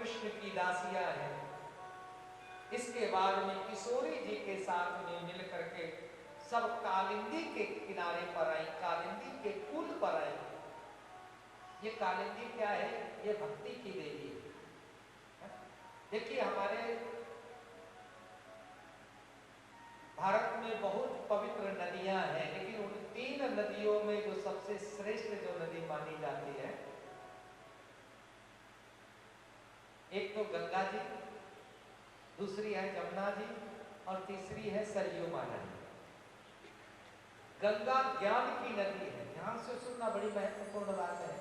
कृष्ण की दासियां हैं। इसके बाद में किशोरी जी के साथ में मिल करके सब कालिंदी के किनारे पर आई, कालिंदी के पुल पर आई। ये कालिंदी क्या है? ये भक्ति की देवी है। देखिए हमारे भारत में बहुत पवित्र नदियां हैं, लेकिन उन 3 नदियों में जो सबसे श्रेष्ठ जो नदी मानी जाती है, एक तो गंगा जी, दूसरी है जमुना जी और तीसरी है सरयू माता जी। गंगा ज्ञान की नदी है। ध्यान से सुनना, बड़ी महत्वपूर्ण बात है।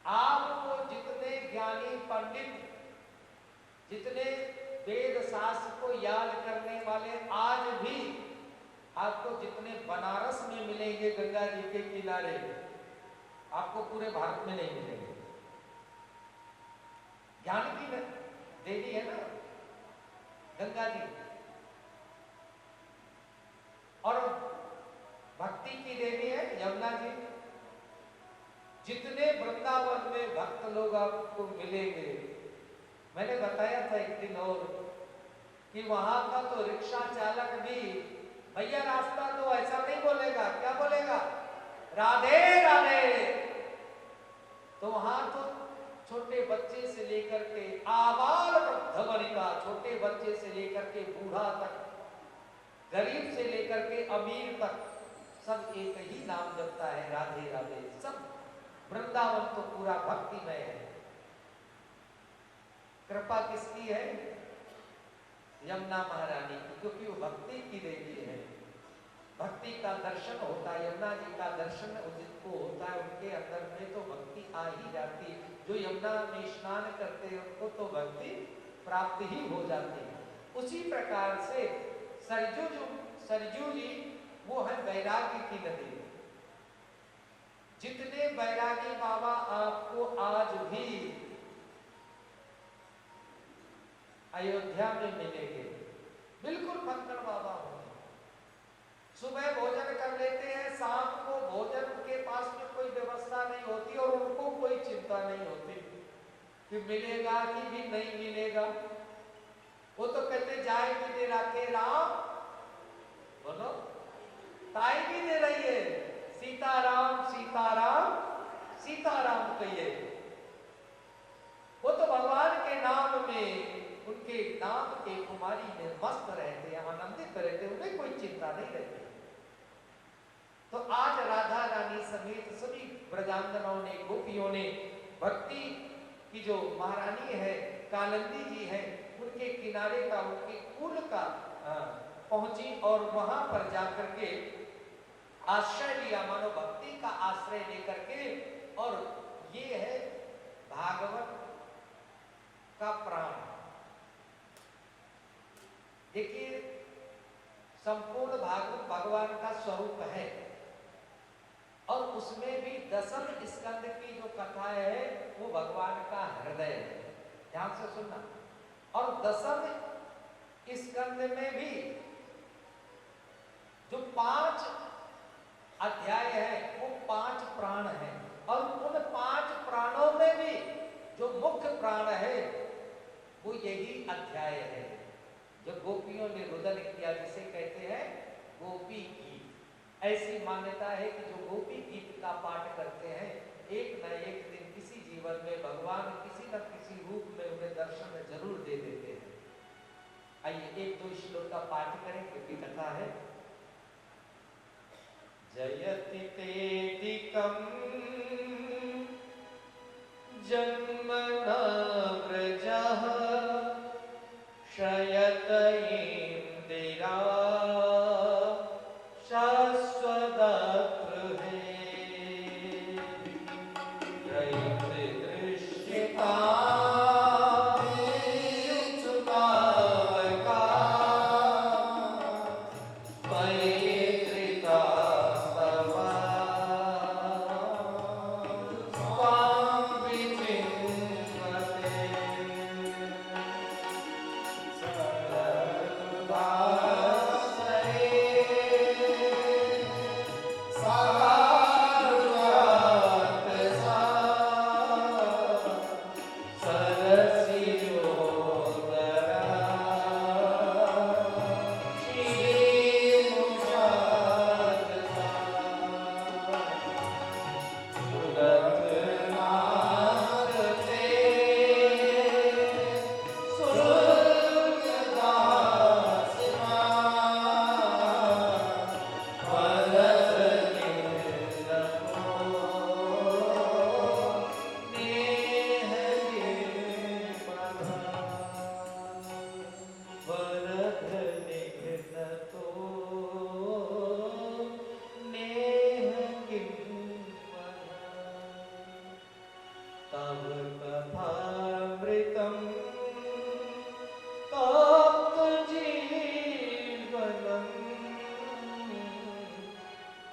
आपको जितने ज्ञानी पंडित, जितने वेद शास्त्र को याद करने वाले आज भी आपको जितने बनारस में मिलेंगे गंगा जी के किनारे, आपको पूरे भारत में नहीं मिलेंगे। ज्ञान की देवी है ना गंगा जी, और भक्ति की देवी है यमुना जी। जितने वृंदावन में भक्त लोग आपको मिलेंगे, मैंने बताया था एक दिन और कि वहां का तो रिक्शा चालक भी भैया रास्ता तो ऐसा नहीं बोलेगा, क्या बोलेगा? राधे राधे। तो वहां तो छोटे बच्चे से लेकर के आबाल वृद्ध वनिता, छोटे बच्चे से लेकर के बूढ़ा तक, गरीब से लेकर के अमीर तक, सब एक ही नाम जपता है, राधे राधे। सब वृंदावन तो पूरा भक्तिमय है। कृपा किसकी है? यमुना महारानी की, क्योंकि वो भक्ति की देवी है। भक्ति का दर्शन होता है, यमुना जी का दर्शन जिनको होता है उनके अंदर में तो भक्ति आ ही जाती है। जो यमुना में स्नान करते हैं उनको तो भक्ति प्राप्त ही हो जाती है। उसी प्रकार से सरजू जी वो है वैराग्य की नदी। जितने वैरागी बाबा आपको आज भी अयोध्या में मिलेंगे, बिल्कुल फक्कड़ बाबा होंगे। सुबह भोजन कर लेते हैं, शाम को भोजन के पास में कोई व्यवस्था नहीं होती और उनको कोई चिंता नहीं होती कि मिलेगा कि भी नहीं मिलेगा। वो तो कहते जाए भी दे रखे राम, बोलो ताई भी दे रही है, सीताराम सीताराम सीताराम कहिए। वो तो भगवान के नाम में, उनके नाम के कुमारी में मस्त रहते हैं, आनंदित रहते हैं, उन्हें कोई चिंता नहीं रहती। तो आज राधा रानी समेत सभी ब्रजांगनाओं ने, गोपियों ने भक्ति की जो महारानी है कालिंदी जी है, उनके किनारे का, उनके कुल का पहुंची और वहां पर जाकर के आश्रय लिया, मानो भक्ति का आश्रय लेकर के। और ये है भागवत का प्राण। देखिए संपूर्ण भागवत भगवान का स्वरूप है और उसमें भी दशम स्कंद की जो कथा है वो भगवान का हृदय है। ध्यान से सुनना। और दशम स्कंद में भी जो 5 अध्याय है वो 5 प्राण है, और उन 5 प्राणों में भी जो मुख्य प्राण है वो यही अध्याय है जो गोपियों ने रुदन किया, जिसे कहते हैं गोपी गीत। ऐसी मान्यता है कि जो गोपी गीत का पाठ करते हैं, एक न एक दिन किसी जीवन में भगवान किसी न किसी रूप में उन्हें दर्शन जरूर दे देते हैं। आइए 1-2 श्लोक का पाठ करें क्योंकि कथा है। जयति तेदिकं जन्मना व्रजः शयत इंदिरा शाश्वतत्र दृश्यता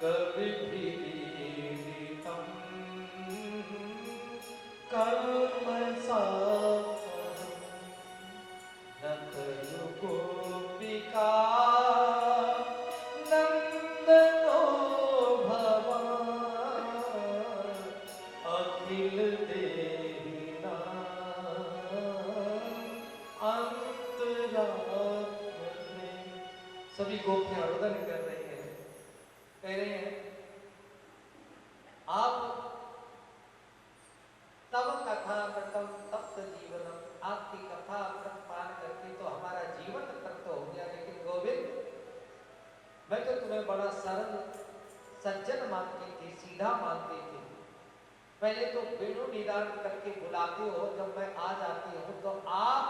कविभिरीडितं कर्मसाफलं न खलु गोपिका नन्दनो भवान् अखिल देहिनां अंतरात्मे। सभी गोपियां रुदन कर रही हैं, कह रहे हैं आप तब कथा अमृतम तप्त जीवनम, आपकी कथा अमृत पान करके तो हमारा जीवन तृप्त हो गया, लेकिन गोविंद मैं तो तुम्हें बड़ा सरल सज्जन मानती थी, सीधा मानती थी। पहले तो वेणु निदान करके बुलाते हो, जब मैं आ जाती हूँ तो आप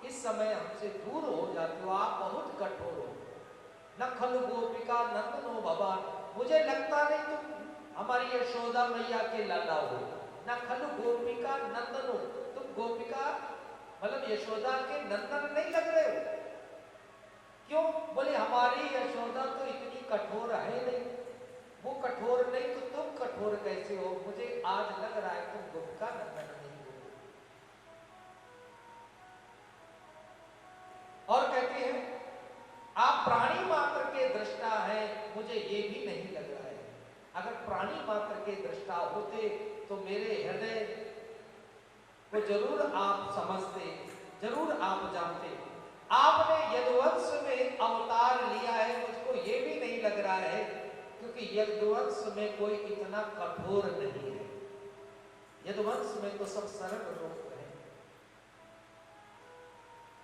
इस समय हमसे दूर हो जाते हो, आप बहुत कठोर हो। न खलु गोपिका नंदनो भवान, मुझे लगता नहीं तुम हमारी यशोदा मैया के लाला हो। न खलु गोपिका नंदनो, तुम गोपिका मतलब यशोदा के नंदन नहीं लग रहे हो। क्यों? बोले हमारी यशोदा तो इतनी कठोर है नहीं, वो कठोर नहीं तो तुम कठोर कैसे हो? मुझे आज लग रहा है तुम गोपिका नंदन नहीं हो। और कहते हैं आप प्राणी मात्र के दृष्टा हैं, मुझे ये भी नहीं लग रहा है। अगर प्राणी मात्र के दृष्टा होते तो मेरे हृदय को जरूर आप समझते, जरूर आप जानते। आपने यदुवंश में अवतार लिया है, मुझको ये भी नहीं लग रहा है, क्योंकि यदुवंश में कोई इतना कठोर नहीं है। यदुवंश में तो सब सरल लोग हैं।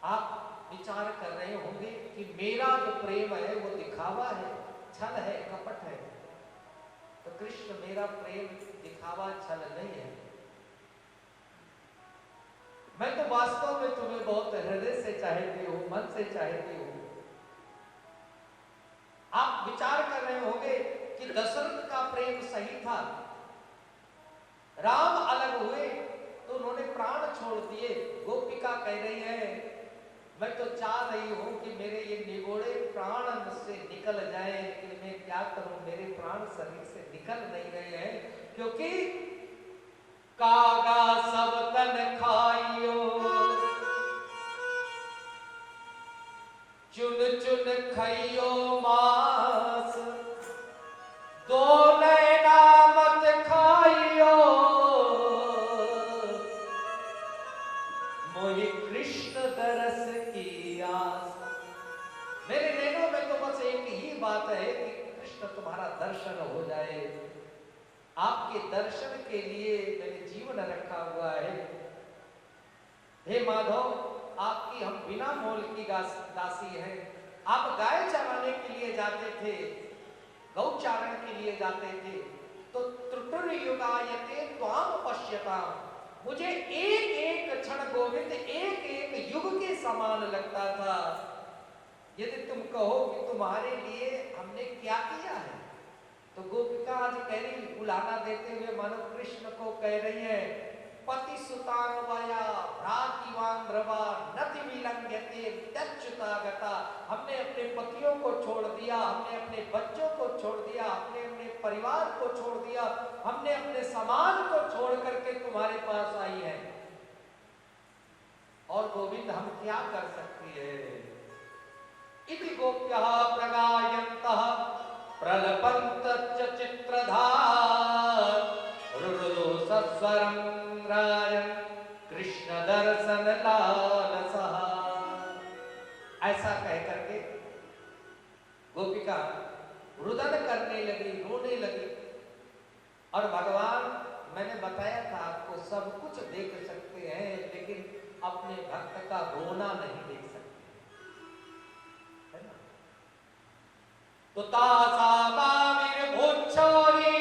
आप विचार कर रहे होंगे कि मेरा जो प्रेम है वो दिखावा है, छल है, कपट है। तो कृष्ण मेरा प्रेम दिखावा छल नहीं है। मैं तो वास्तव में तुम्हें बहुत हृदय से चाहती हूं, मन से चाहती हूं। आप विचार कर रहे होंगे कि दशरथ का प्रेम सही था, राम अलग हुए तो उन्होंने प्राण छोड़ दिए। गोपिका कह रही है मैं तो चाह रही हूं कि मेरे ये निगोड़े प्राण मुझसे निकल जाए, लेकिन मैं क्या करूं, मेरे प्राण शरीर से निकल नहीं रहे हैं, क्योंकि कागा सब तन खाइयो चुन चुन खाइयो मांस, दो नैना मत खाइयो मोहि कृष्ण दरस की आस। मेरे नैनों में तो बस एक ही बात है कि कृष्ण तुम्हारा दर्शन हो जाए। आपके दर्शन के लिए मैंने जीवन रखा हुआ है। हे माधव, आपकी हम बिना मोल की दासी हैं। आप गाय चराने के लिए जाते थे, गौचारण के लिए जाते थे, तो त्रुटुर्युगायते त्वाम पश्यताम, मुझे एक एक क्षण गोविंद एक एक युग के समान लगता था। यदि तुम कहो कि तुम्हारे लिए हमने क्या किया है, तो गोपिका आज कह रही, बुलाना देते हुए मानो कृष्ण को कह रही है, पति सुतान वया भ्रातिवान द्रवा नति विलंघ्यते तच्युतागता। हमने अपने पतियों को छोड़ दिया, हमने अपने बच्चों को छोड़ दिया, हमने अपने परिवार को छोड़ दिया, हमने अपने समाज को छोड़ करके तुम्हारे पास आई है। और गोविंद हम क्या कर सकते हैं? इति गोप्यः प्रगायन्तः प्रलपन्त चित्रधार रुरुदो सस्वरं राजन् कृष्ण दर्शन लालसः। ऐसा कह करके गोपिका रुदन करने लगी, रोने लगी। और भगवान, मैंने बताया था आपको, सब कुछ देख सकते हैं लेकिन अपने भक्त का रोना नहीं देख सकते, है ना? तो तासा मामिर भोच्छोरी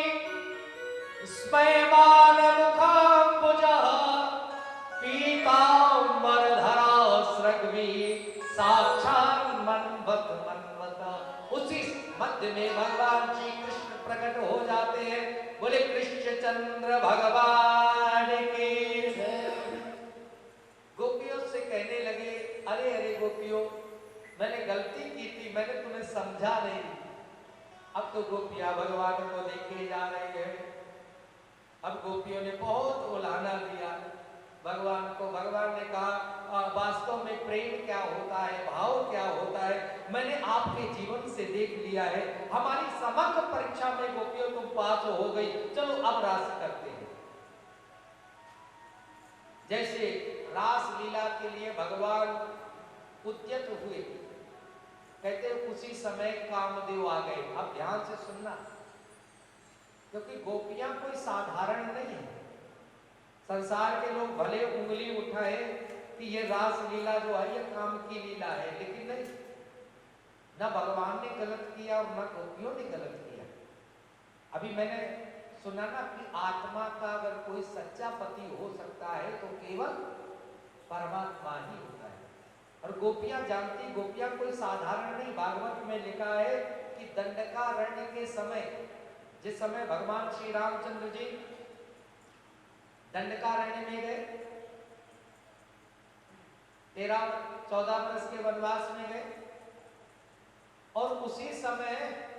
स्मयमान मुखाम्बुजः पीताम्बरधरा स्रग्वी साक्षात् मन्वत मन्वत। उसी मध्य में भगवान श्री कृष्ण प्रकट हो जाते हैं। बोले कृष्णचंद्र भगवान की। गोपियों से कहने लगे, अरे अरे गोपियों, मैंने गलती की थी, मैंने तुम्हें समझा नहीं। अब तो गोपियां भगवान को देखे जा रही है। अब गोपियों ने बहुत उलाहना दिया भगवान को। भगवान ने कहा वास्तव में प्रेम क्या होता है, भाव क्या होता है, मैंने आपके जीवन से देख लिया है। हमारी समग्र परीक्षा में गोपियों तुम पास हो गई, चलो अब रास करते हैं। जैसे रास लीला के लिए भगवान उद्यत हुए, कहते उसी समय कामदेव आ गए। अब ध्यान से सुनना, क्योंकि गोपियां कोई साधारण नहीं है। संसार के लोग भले उंगली उठाए कि ये रास लीला जो है ये काम की लीला है, लेकिन नहीं, ना भगवान ने गलत किया और ना गोपियों ने गलत किया। अभी मैंने सुना ना कि आत्मा का अगर कोई सच्चा पति हो सकता है तो केवल परमात्मा ही होता है। और गोपियां जानती, गोपियां कोई साधारण नहीं। भागवत में लिखा है कि दंडकारण्य के समय, जिस समय भगवान श्री रामचंद्र जी दंडकारण्य में गए, 13-14 वर्ष के वनवास में गए, और उसी समय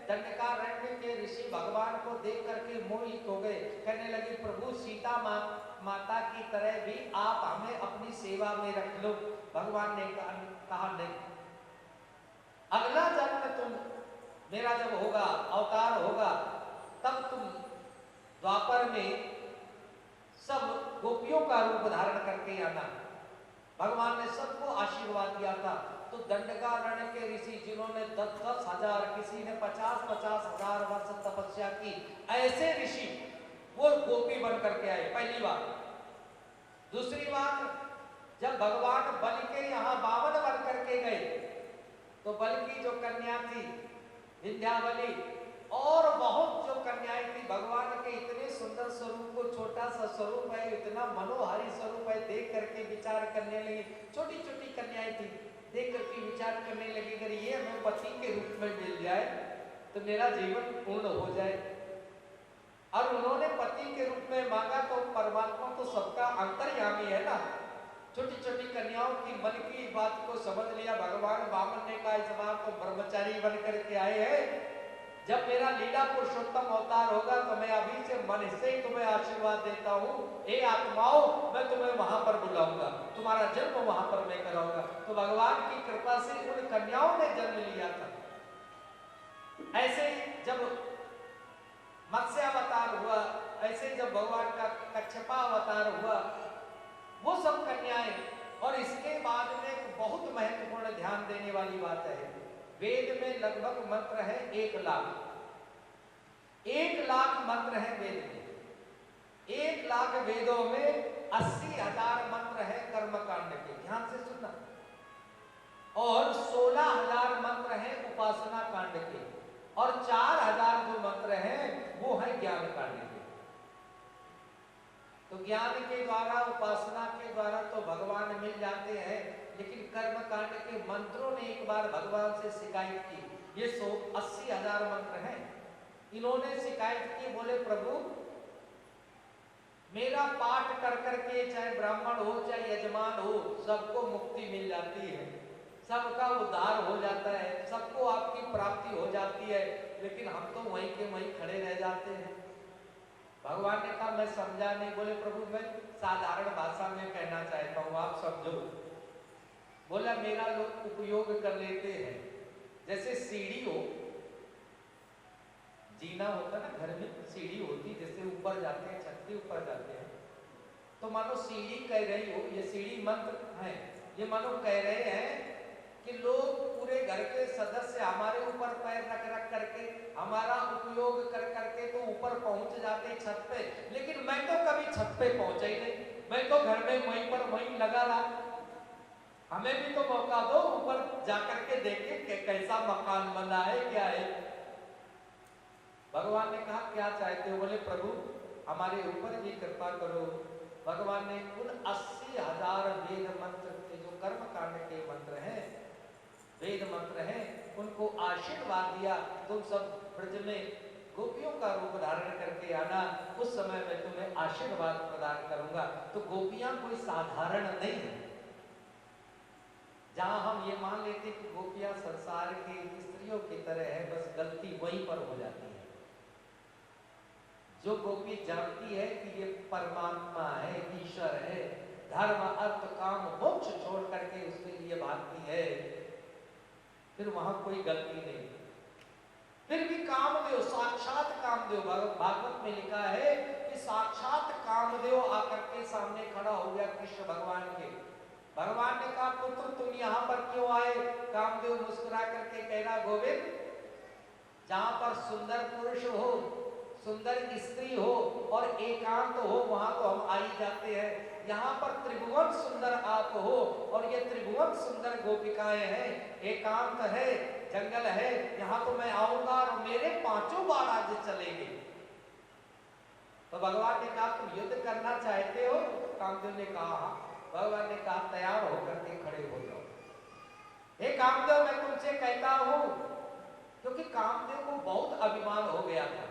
दंडकारण्य के ऋषि भगवान को देख करके मोहित हो गए। कहने लगे प्रभु सीता माता की तरह भी आप हमें अपनी सेवा में रख लो। भगवान ने कहा नहीं, अगला जन्म तुम मेरा जब होगा, अवतार होगा, तब तुम द्वापर में सब गोपियों का रूप धारण करके आना। भगवान ने सबको आशीर्वाद दिया था। तो दंडकारण्य के ऋषि जिन्होंने 10-10 हजार, किसी ने 50-50 हजार वर्ष तपस्या की, ऐसे ऋषि वो गोपी बन करके आए, पहली बात। दूसरी बात, जब भगवान बल के यहाँ 52 बन करके गए, तो बल की जो कन्या थी विंध्यावली और बहुत जो कन्याएं थी, भगवान के इतने सुंदर स्वरूप को, छोटा सा स्वरूप है, इतना मनोहारी स्वरूप है, देख करके विचार करने लगी। छोटी छोटी कन्याएं थी, देख करके विचार करने लगी, अगर ये हमें पति के रूप में मिल जाए तो मेरा जीवन पूर्ण हो जाए। और उन्होंने पति के रूप में मांगा, तो परमात्मा तो सबका अंतर्यामी है ना। छोटी छोटी कन्याओं की मन की बात को समझ लिया भगवान। वामन ने कहा इस बार तो ब्रह्मचारी बन करके आए हैं, जब मेरा लीला पुरुषोत्तम अवतार होगा तो मैं अभी से मन से ही तुम्हें आशीर्वाद देता हूँ, हे आत्माओं मैं तुम्हें वहां पर बुलाऊंगा, तुम्हारा जन्म वहां पर मैं कराऊंगा। तो भगवान की कृपा से उन कन्याओं ने जन्म लिया था। ऐसे ही जब मत्स्य अवतार हुआ, ऐसे जब भगवान का कच्छपा अवतार हुआ, वो सब कन्याएं। और इसके बाद में बहुत महत्वपूर्ण ध्यान देने वाली बात है, वेद में लगभग मंत्र है 1 लाख। 1 लाख मंत्र है वेद में। 1 लाख वेदों में 80,000 मंत्र है कर्मकांड के, ध्यान से सुनना। और 16,000 मंत्र है उपासना कांड के, और 4,000 जो मंत्र हैं वो है ज्ञान कांड के। तो ज्ञान के द्वारा, उपासना के द्वारा तो भगवान मिल जाते हैं, लेकिन कर्म कांड के मंत्रों ने एक बार भगवान से शिकायत की। ये 80,000 मंत्र हैं। इन्होंने शिकायत की, बोले प्रभु मेरा पाठ कर करके चाहे ब्राह्मण हो चाहे यजमान हो, सबको मुक्ति मिल जाती है, सबका उद्धार हो जाता है, सबको आपकी प्राप्ति हो जाती है, लेकिन हम तो वहीं के वहीं खड़े रह जाते हैं। भगवान ने कहा मैं समझा नहीं। बोले प्रभु मैं साधारण भाषा में कहना चाहता हूँ, आप समझो। बोला मेरा लोग उपयोग कर लेते हैं, जैसे सीढ़ी हो, जीना होता ना घर में, सीढ़ी होती, जैसे ऊपर जाते हैं, छत के ऊपर जाते हैं, तो मानो सीढ़ी कह रही हो, ये सीढ़ी मंत्र है, ये मानो कह रहे हैं कि लोग पूरे घर के सदस्य हमारे ऊपर पैर रख रख करके, हमारा उपयोग कर करके तो ऊपर पहुंच जाते छत पे, लेकिन मैं तो कभी छत पे पहुंचा ही नहीं, मैं तो घर में वहीं पर वहीं लगा रहा। हमें भी तो मौका दो, ऊपर जाकर के देखे कि कैसा मकान बना है, क्या है। भगवान ने कहा क्या चाहते हो? बोले प्रभु हमारे ऊपर भी कृपा करो। भगवान ने उन 80,000 वेद मंत्र के, जो कर्म कांड के मंत्र हैं, वेद मंत्र हैं, उनको आशीर्वाद दिया, तुम सब ब्रज में गोपियों का रूप धारण करके आना, उस समय मैं तुम्हें आशीर्वाद प्रदान करूंगा। तो गोपियां कोई साधारण नहीं है। जहां हम ये मान लेते कि गोपियां संसार के स्त्रियों की तरह है, बस गलती वहीं पर हो जाती है। जो गोपी जानती है कि ये परमात्मा है, ईश्वर है, धर्म अर्थ काम मोक्ष छोड़ करके उसके लिए भागती है, फिर वहां कोई गलती नहीं। फिर भी कामदेव, साक्षात कामदेव, भागवत में लिखा है कि साक्षात कामदेव आकर के सामने खड़ा हो गया कृष्ण भगवान के। भगवान ने कहा पुत्र तुम यहाँ पर क्यों आए? कामदेव मुस्कुरा करके कह रहा गोविंद, जहां पर सुंदर पुरुष हो, सुंदर स्त्री हो और एकांत हो, वहां तो हम आ ही जाते हैं। यहाँ पर त्रिभुवन सुंदर आप हो और ये त्रिभुवन सुंदर गोपिकाएं हैं, एकांत है, जंगल है, यहाँ तो मैं आऊंगा और मेरे पांचों बार आज चलेंगे। तो भगवान ने कहा तुम युद्ध करना चाहते हो? कामदेव ने कहा हाँ। भगवान ने कहा तैयार होकर के खड़े हो जाओ। हे कामदेव मैं तुमसे कहता हूं, क्योंकि कामदेव को बहुत अभिमान हो गया था।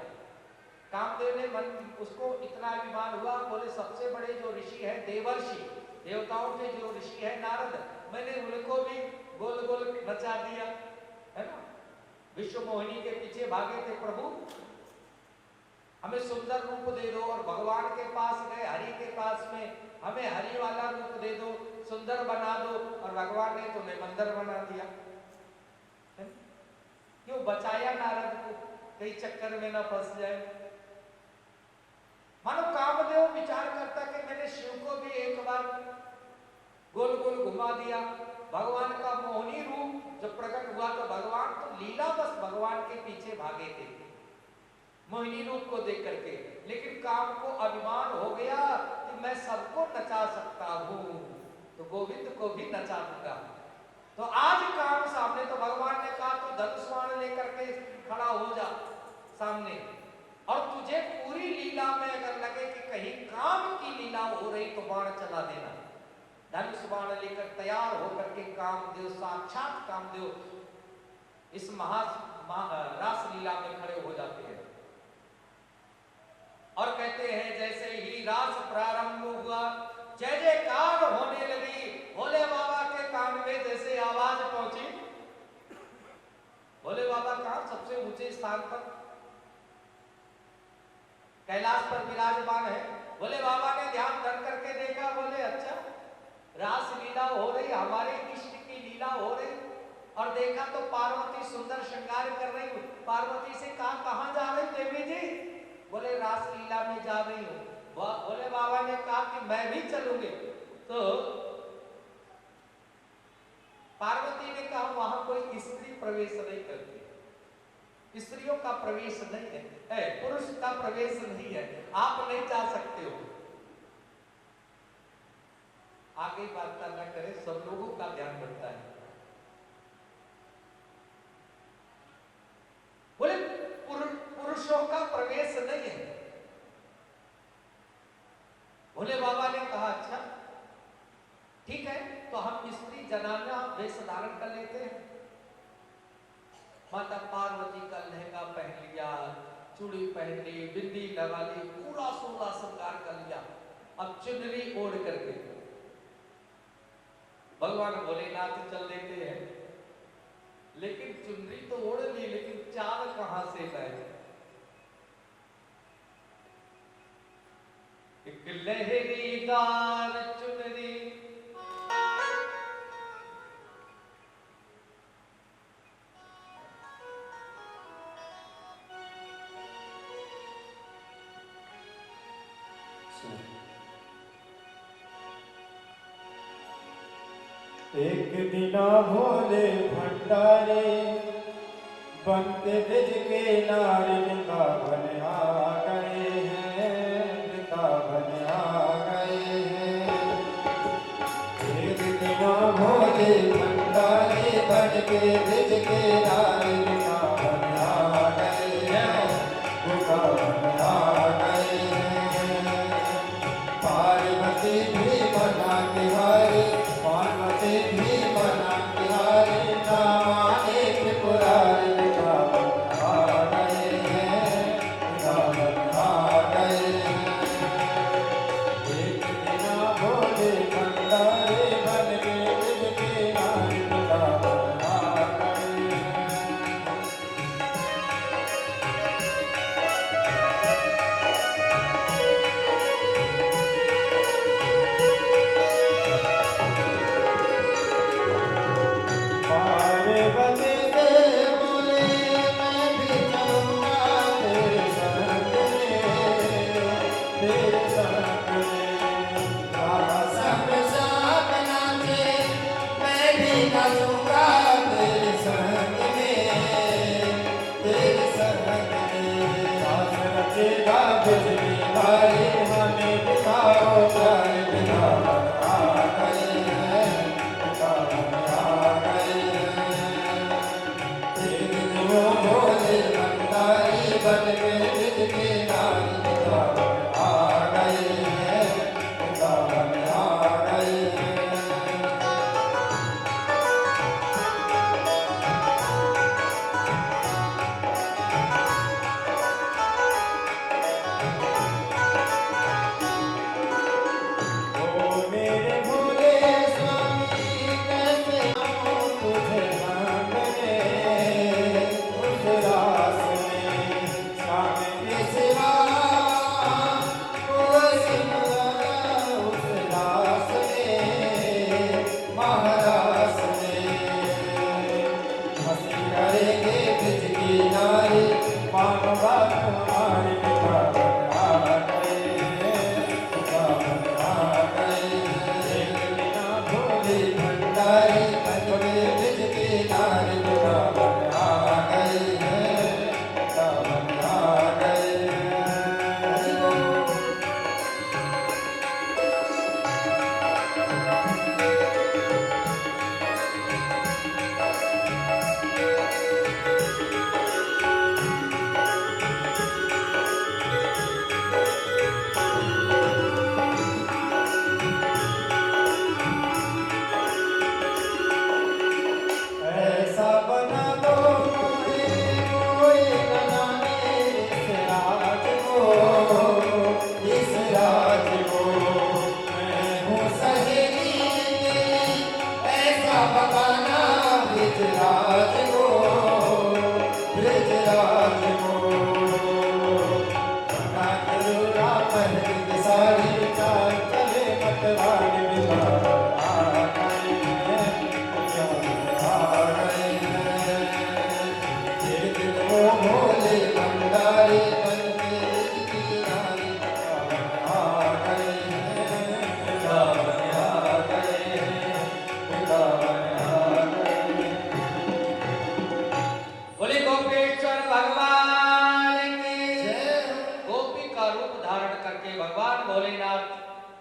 कामदेव ने मन, उसको इतना अभिमान हुआ, बोले सबसे बड़े जो ऋषि है देवर्षि, देवताओं के जो ऋषि है नारद, मैंने उनको भी गोल गोल नचा दिया, है ना। विश्व मोहिनी के पीछे भागे थे, प्रभु हमें सुंदर रूप दे दो, और भगवान के पास गए, हरि के पास में हमें हरि वाला रूप दे दो, सुंदर बना दो, और भगवान ने तुम्हें मंदिर बना दिया। क्यों बचाया नारद को, कई चक्कर में ना फंस जाए। मानो कामदेव विचार करता कि मैंने शिव को भी एक बार गोल गोल घुमा दिया। भगवान का मोहिनी रूप जब प्रकट हुआ तो भगवान तो लीला बस भगवान के पीछे भागे थे मोहिनी रूप को देख करके, लेकिन काम को अभिमान हो गया कि मैं सबको नचा सकता हूं, तो गोविंद को भी नचा दूंगा। तो आज काम सामने, तो भगवान ने कहा तो धनुष लेकर के खड़ा हो जा सामने, और तुझे पूरी लीला में अगर लगे कि कहीं काम की लीला हो रही तो बाण चला देना। धनुष बाण लेकर तैयार होकर के कामदेव, साक्षात कामदेव इस रास लीला में खड़े हो जाते हैं और कहते हैं जैसे ही रास प्रारंभ हुआ, जय जयकार होने लगी। भोले बाबा के कान में जैसे आवाज पहुंची, भोले बाबा कहां? सबसे ऊंचे स्थान पर कैलाश पर विराजमान है। भोले बाबा ने ध्यान धर करके देखा, बोले अच्छा रास लीला हो रही, हमारे इष्ट की लीला हो रही, और देखा तो पार्वती सुंदर श्रृंगार कर रही हूँ। पार्वती से कहा कहां जा रही देवी जी? बोले रास लीला में जा रही हूँ। भोले बाबा ने कहा कि मैं भी चलूंगी। तो पार्वती ने कहा वहां कोई स्त्री प्रवेश नहीं करती, स्त्रियों का प्रवेश नहीं है, पुरुष का प्रवेश नहीं है, आप नहीं जा सकते हो। आगे बात न करें, सब लोगों का ध्यान रखता है। बोले पुरुषों का प्रवेश नहीं है। भोले बाबा ने कहा अच्छा ठीक है, तो हम स्त्री जनाना वेश धारण कर लेते हैं। माता पार्वती का लहंगा पहन लिया, चूड़ी पहन ली, बिंदी लगा ली, पूरा 16 श्रृंगार कर लिया। अब चुनरी ओढ़ करके भगवान भोलेनाथ चल देते हैं, लेकिन चुनरी तो ओढ़ ली, लेकिन चाल कहां से लाए? एक लहरीदार चुनरी एक दिना भोले भंडारे बनते ब्रज के नारे वृंदावन आ गए हैं, वृंदावन आ गए हैं। एक दिना भोले भंडारे बन के ब्रज के नारे वृंदावन आ गए हैं, वृंदावन आ गए हैं। पार्वती भी बना तिहारी, पार्वती भी बना तिहारी, नामाने त्रिपुरारी, वृंदावन आ गए हैं, वृंदावन आ गए हैं। एक दिना भोले भंडारे बन के ब्रज के नारे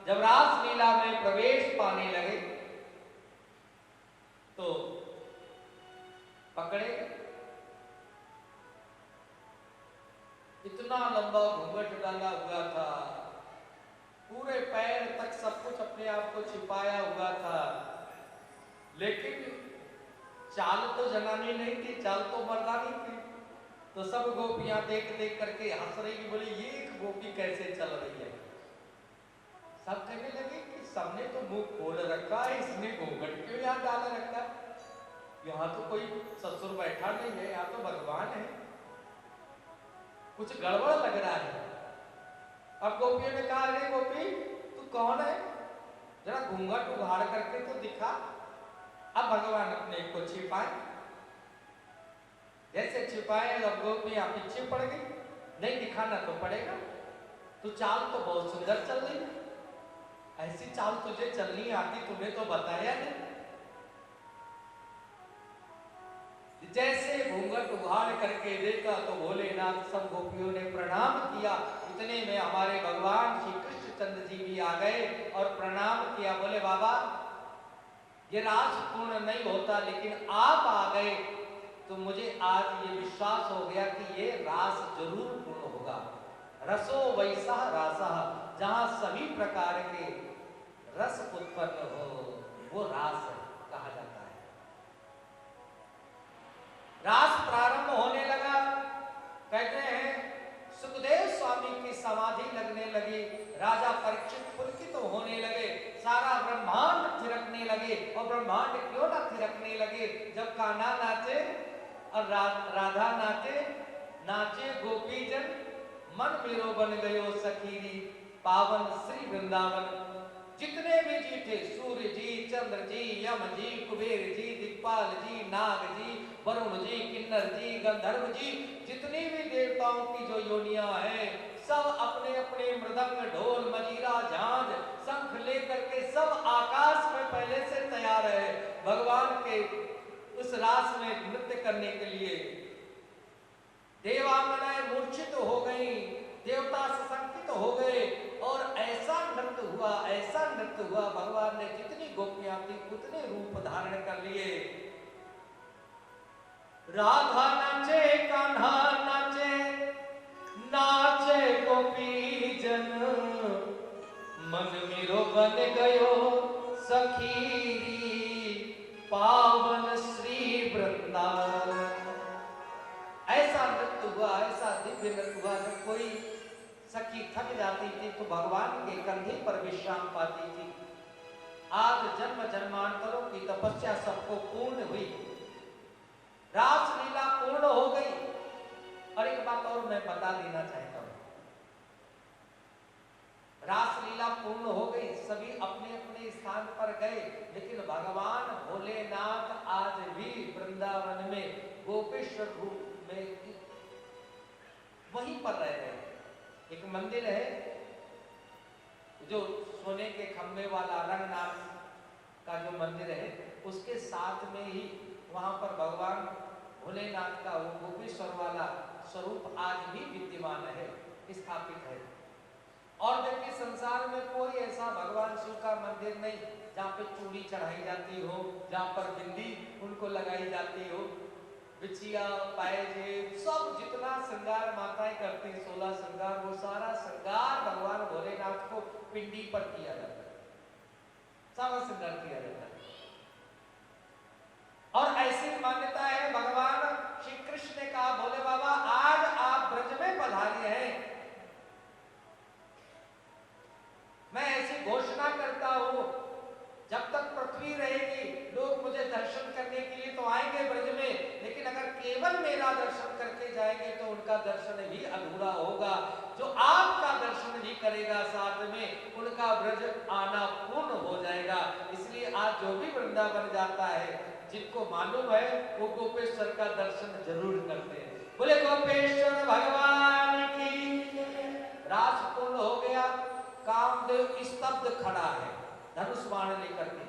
जब रास लीला में प्रवेश पाने लगे तो पकड़े, इतना लंबा घूंघट डाला हुआ था, पूरे पैर तक सब कुछ अपने आप को छिपाया हुआ था, लेकिन चाल तो जनानी नहीं थी, चाल तो मर्दानी थी। तो सब गोपियां देख देख करके हंस रही, बोली ये एक गोपी कैसे चल रही है। सब कहने लगे कि सबने तो मुंह खोल रखा है, इसने घूंघट क्यों यहाँ डाल रखा है, यहाँ तो कोई ससुर बैठा नहीं है, यहाँ तो भगवान है, कुछ गड़बड़ लग रहा है। अब गोपियों ने कहा, अरे गोपी तू कौन है, जरा घूंघट उघाड़ करके तो दिखा। अब भगवान अपने को छिपाए, जैसे छिपाए अब गोपियां पीछे पड़ गई, नहीं दिखाना तो पड़ेगा, तू चाल तो बहुत सुंदर चल रही है, ऐसी चाल तुझे चलनी आती, तुम्हें तो बताया नहीं। जैसे घूंघट उघाड़ करके देखा तो भोलेनाथ सब गोपियों ने प्रणाम किया। इतने में हमारे भगवान श्री कृष्णचंद्र जी भी आ गए और प्रणाम किया, बोले बाबा ये रास पूर्ण नहीं होता, लेकिन आप आ गए तो मुझे आज ये विश्वास हो गया कि ये रास जरूर पूर्ण होगा। रसो वैसा रासः, जहां सभी प्रकार के रस उत्पन्न हो वो रास कहा जाता है। रास प्रारंभ होने लगा, कहते हैं सुखदेव स्वामी की समाधि लगने लगी, राजा परीक्षित पुलकित होने लगे, सारा ब्रह्मांड थिरकने लगे। और ब्रह्मांड क्यों ना थिरकने लगे, जब कान्हा नाचे और राधा नाचे, नाचे गोपीजन, मन मेरो बन गयो सखीरी, पावन श्री वृंदावन। जितने भी जी थे, सूर्य जी, चंद्र जी, यम जी, कुबेर जी, दिक्पाल जी, नाग जी, वरुण जी, किन्नर जी, गंधर्व जी, जितनी भी देवताओं की जो योनियां हैं, सब अपने अपने मृदंग, ढोल, मजीरा, झांझ, शंख लेकर के सब आकाश में पहले से तैयार है भगवान के उस रास में नृत्य करने के लिए। देवांगनाएं मूर्छित हो गई, देवता सशंकित हो गए, और ऐसा नृत्य हुआ, ऐसा नृत्य हुआ, भगवान ने जितनी गोपियां थी उतने रूप धारण कर लिए। राधा नाचे, कान्हा नाचे, नाचे गोपी जन, मन मेरो बन गयो सखीरी, पावन श्री वृंदावन। ऐसा नृत्य हुआ, ऐसा दिव्य नृत्य हुआ, जब कोई सखी थक जाती थी तो भगवान के कंधे पर विश्राम पाती थी। आज जन्म जन्मांतरों की तपस्या सबको पूर्ण हुई, रास लीला पूर्ण हो गई। और एक बात और मैं बता देना चाहता हूं, रास लीला पूर्ण हो गई, सभी अपने अपने स्थान पर गए, लेकिन भगवान भोलेनाथ आज भी वृंदावन में गोपेश्वर रूप में वहीं पर रह गए। एक मंदिर है जो सोने के खंभे वाला रंगनाथ का जो मंदिर है, उसके साथ में ही वहां पर भगवान भोलेनाथ का वो गोपेश्वर वाला स्वरूप आज भी विद्यमान है, स्थापित है। और जबकि संसार में कोई ऐसा भगवान शिव का मंदिर नहीं जहाँ पे चूड़ी चढ़ाई जाती हो, जहाँ पर बिंदी उनको लगाई जाती हो, बिछिया, पायजेब, सब जितना श्रृंगार माताएं करती हैं, 16 श्रृंगार, वो सारा श्रृंगार भगवान भोलेनाथ को पिंडी पर किया जाता है, सारा श्रृंगार किया जाता है। और ऐसी मान्यता है, भगवान श्री कृष्ण ने कहा, भोले बाबा आज आप ब्रज में पधारे हैं, मैं ऐसी घोषणा करता हूं, जब तक पृथ्वी रहेगी लोग मुझे दर्शन करने के लिए तो आएंगे ब्रज में, लेकिन अगर केवल मेरा दर्शन करके जाएंगे तो उनका दर्शन भी अधूरा होगा। जो आपका दर्शन भी करेगा साथ में, उनका ब्रज आना पूर्ण हो जाएगा। इसलिए आज जो भी वृंदावन जाता है, जिनको मालूम है, वो गोपेश्वर का दर्शन जरूर करते हैं। बोले गोपेश्वर भगवान की। रास पूर्ण हो गया, कामदेव स्तब्ध खड़ा है धनुष बाण लेकर के,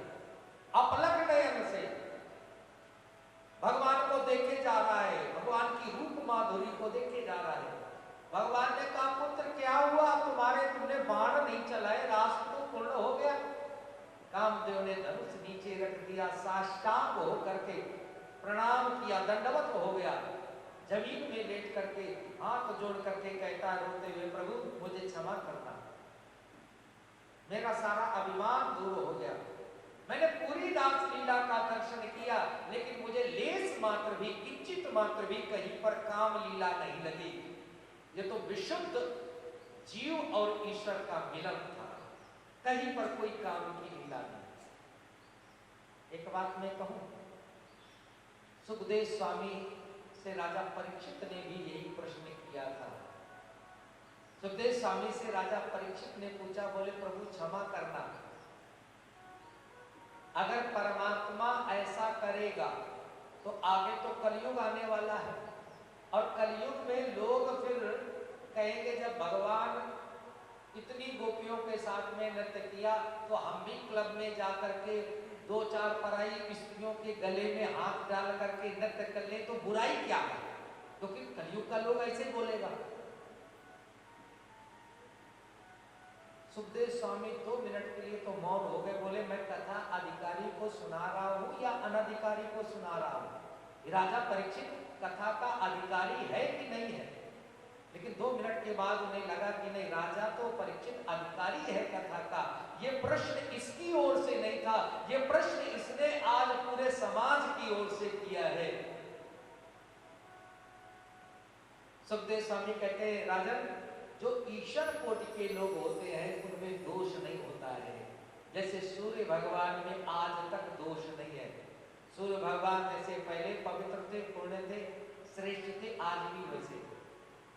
अपलक नयन से भगवान को देखे जा रहा है, भगवान की रूप माधुरी को देखे जा रहा है। भगवान ने कहा, पुत्र क्या हुआ तुम्हारे, तुमने बाण नहीं चलाए, रास तो पूर्ण हो गया। कामदेव ने धनुष नीचे रख दिया, साष्टांग हो करके प्रणाम किया, दंडवत हो गया, जमीन में लेट करके हाथ जोड़ करके कहता रोते हुए, प्रभु मुझे क्षमा करना, मेरा सारा अभिमान दूर हो गया, मैंने पूरी रास लीला का दर्शन किया, लेकिन मुझे लेस मात्र भी, किंचित मात्र भी कहीं पर काम लीला नहीं लगी। ये तो विशुद्ध जीव और ईश्वर का मिलन था, कहीं पर कोई काम की लीला नहीं। एक बात मैं कहूं, सुखदेव स्वामी से राजा परीक्षित ने भी यही प्रश्न किया था। सुखदेव स्वामी से राजा परीक्षित ने पूछा, बोले प्रभु क्षमा करना, अगर परमात्मा ऐसा करेगा तो आगे तो कलयुग आने वाला है, और कलयुग में लोग फिर कहेंगे जब भगवान इतनी गोपियों के साथ में नृत्य किया तो हम भी क्लब में जाकर के दो चार पराई स्त्रियों के गले में हाथ डाल करके नृत्य कर ले, तो बुराई क्या है? क्योंकि तो कलयुग का लोग ऐसे बोलेगा। सुखदेव स्वामी 2 मिनट के लिए तो मौन हो गए, बोले मैं कथा अधिकारी को सुना रहा हूं या अनधिकारी को सुना रहा हूं? राजा परीक्षित कथा का अधिकारी है कि नहीं है? लेकिन 2 मिनट के बाद उन्हें लगा कि नहीं, राजा तो परीक्षित अधिकारी है कथा का। ये प्रश्न इसकी ओर से नहीं था, ये प्रश्न इसने आज पूरे समाज की ओर से किया है। सुखदेव स्वामी कहते हैं, राजन, जो ईश्वर कोटि के लोग होते हैं उनमें दोष नहीं होता है। जैसे सूर्य भगवान में आज तक दोष नहीं है। सूर्य भगवान जैसे पहले पवित्र थे, पूर्ण थे, श्रेष्ठ थे, आज भी वैसे।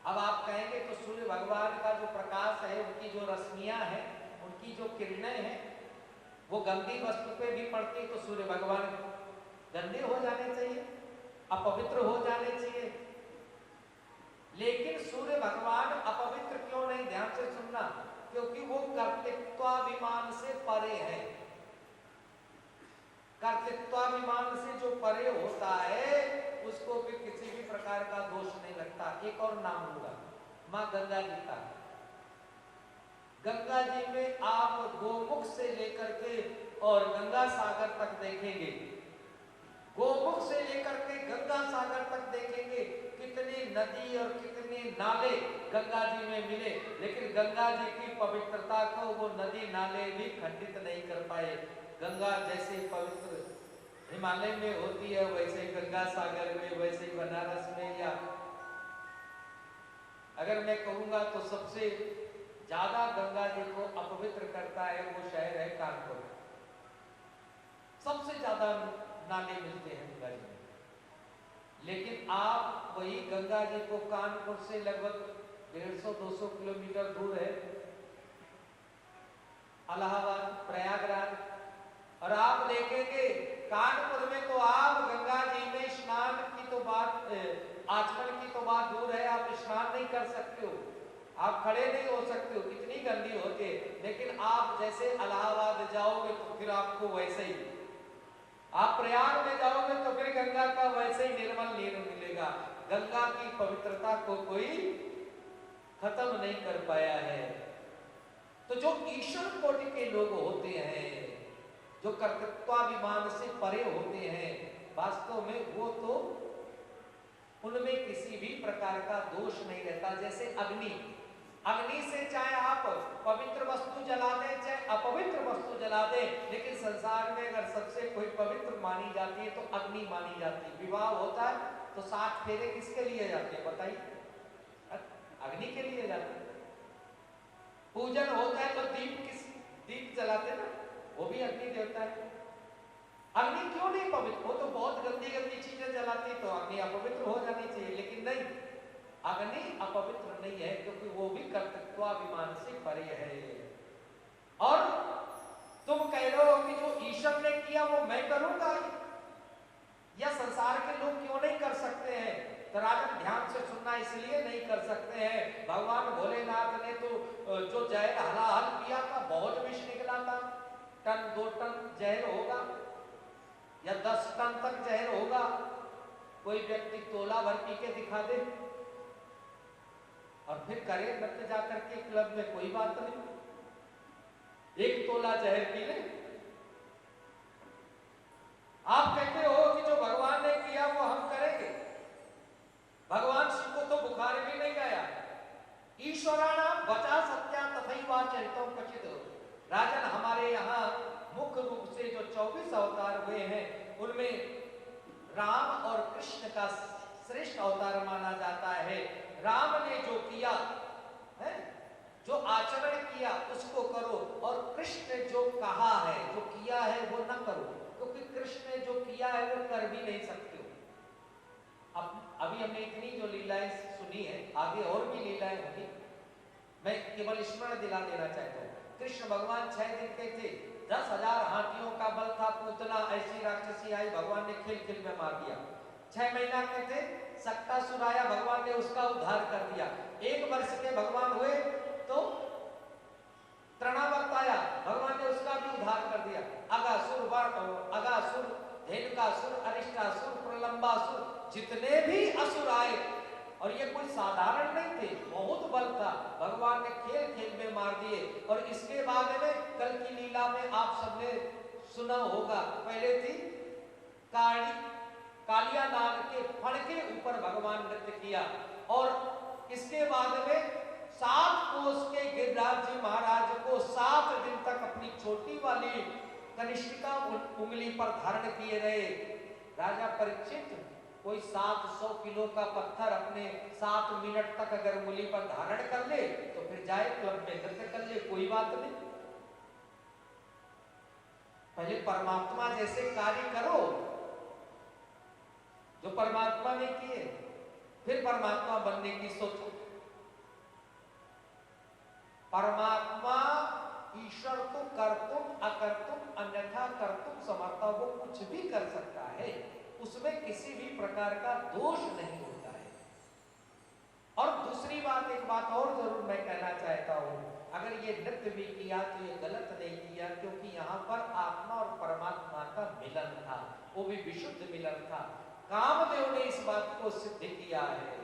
अब आप कहेंगे तो सूर्य भगवान का जो प्रकाश है, उनकी जो रश्मियां हैं, उनकी जो किरणें हैं, वो गंदी वस्तु पे भी पड़ती तो सूर्य भगवान गंदे हो जाने चाहिए, अपवित्र हो जाने चाहिए। लेकिन सूर्य भगवान अपवित्र क्यों नहीं? ध्यान से सुनना, क्योंकि वो कर्तृत्वाभिमान से परे है। कर्तृत्वाभिमान से जो परे होता है उसको भी किसी भी प्रकार का दोष नहीं लगता। एक और नाम लूंगा, मां गंगा जी का। गंगा जी में आप गोमुख से लेकर के और गंगा सागर तक देखेंगे, गोमुख से लेकर के गंगा सागर तक देखेंगे, कितनी नदी और कितने नाले गंगा जी में मिले, लेकिन गंगा जी की पवित्रता को वो नदी नाले भी खंडित नहीं कर पाए। गंगा जैसे पवित्र हिमालय में होती है, वैसे गंगा सागर में, वैसे बनारस में, या अगर मैं कहूंगा तो सबसे ज्यादा गंगा जी को अपवित्र करता है वो शहर है कानपुर। सबसे ज्यादा नाले मिलते हैं गंगा जी में। लेकिन आप वही गंगा जी को कानपुर से लगभग 150-200 किलोमीटर दूर है इलाहाबाद, प्रयागराज, और आप देखेंगे कानपुर में तो आप गंगा जी में स्नान की तो बात, आचमन की तो बात दूर है, आप स्नान नहीं कर सकते हो, आप खड़े नहीं हो सकते हो, कितनी गंदी होती है। लेकिन आप जैसे इलाहाबाद जाओगे तो फिर आपको वैसे ही, आप प्रयाग में जाओगे तो फिर गंगा का वैसे ही निर्मल नीर मिलेगा। गंगा की पवित्रता को कोई खत्म नहीं कर पाया है। तो जो ईश्वर कोटि के लोग होते हैं, जो कर्तृत्वाभिमान से परे होते हैं, वास्तव में वो तो उनमें किसी भी प्रकार का दोष नहीं रहता। जैसे अग्नि, अग्नि से चाहे आप पवित्र वस्तु जला दें चाहे अपवित्र वस्तु जला दें, लेकिन संसार में अगर सबसे कोई पवित्र मानी जाती है तो अग्नि मानी जाती है। विवाह होता है तो 7 फेरे किसके लिए जाते हैं बताइए? अग्नि के लिए जाते हैं। पूजन होता है तो दीप जलाते ना, वो भी अग्नि देवता है। अग्नि क्यों नहीं पवित्र? वो तो बहुत गंदी गंदी चीजें जलाती तो अग्नि अपवित्र हो जानी चाहिए, लेकिन नहीं, अग्नि अपवित्र नहीं है, क्योंकि वो भी कर्तृत्वाभिमान से परे है। और तुम कह रहे हो कि जो ईश्वर ने किया वो मैं करूंगा, या संसार के लोग क्यों नहीं कर सकते हैं? तो राजन ध्यान से सुनना, इसलिए नहीं कर सकते हैं, भगवान भोलेनाथ ने तो जो जहर हलाहल पिया था, बहुत विष निकला था। 1-2 टन जहर होगा या 10 टन तक जहर होगा। कोई व्यक्ति तोला भर पी के दिखा दे और फिर करे नृत्य जाकर के क्लब में, कोई बात नहीं। 1 तोला जहर पी ले। आप कहते हो कि जो भगवान ने किया वो हम करेंगे। भगवान शिव को तो बुखार भी नहीं गया। ईश्वराणाम वचा सत्या तथैवा चरितम कचित। राजन, हमारे यहाँ मुख्य रूप से जो 24 अवतार हुए हैं उनमें राम और कृष्ण का श्रेष्ठ अवतार माना जाता है। राम ने जो किया है, जो आचरण किया उसको करो, और कृष्ण ने जो कहा है, जो किया है वो न करो, क्योंकि कृष्ण ने जो किया है वो कर भी नहीं सकते हो। अब अभी हमने इतनी जो लीलाएं सुनी है, आगे और भी लीलाएं होंगी। मैं केवल स्मरण दिला देना चाहता हूँ। कृष्ण भगवान 6 दिन के थे, 10,000 हाथियों का बल था, पूतना ऐसी राक्षसी आई, भगवान ने खेल खेल में मार दिया। 6 महीना के थे, सक्तासुर आया, भगवान ने उसका उद्धार कर दिया। 1 वर्ष के भगवान हुए तो तृणावर्त आया, भगवान ने उसका भी उद्धार कर दिया। अगासुर, अगासुर, धेनुकासुर, अरिष्टासुर, प्रलंबासुर, जितने भी असुर आए, और ये कोई साधारण नहीं थे, बहुत बल था, भगवान ने खेल खेल में मार दिए। और इसके बाद में कल की लीला में आप सबने सुना होगा, पहले थी कालिया नाग के फण के ऊपर भगवान नृत्य किया, और इसके बाद में 7 कोस के गिरिराज जी महाराज को 7 दिन तक अपनी छोटी वाली कनिष्ठिका उंगली पर धारण किए रहे। राजा परीक्षित, कोई 700 किलो का पत्थर अपने 7 मिनट तक अगर उंगली पर धारण कर ले तो फिर जाए क्लब में नृत्य कर ले, कोई बात नहीं। पहले परमात्मा जैसे कार्य करो जो परमात्मा ने किए, फिर परमात्मा बनने की सोचो। परमात्मा ईश्वर तो कर्तुम अकर्तुम अन्यथा कर्तुम समर्था, वो कुछ भी कर सकता है, उसमें किसी भी प्रकार का दोष नहीं होता है। और दूसरी बात, एक बात और जरूर मैं कहना चाहता हूं, अगर ये नृत्य भी किया तो ये गलत नहीं किया, क्योंकि यहाँ पर आत्मा और परमात्मा का मिलन था, वो भी विशुद्ध मिलन था। कामदेव ने इस बात को सिद्ध किया है।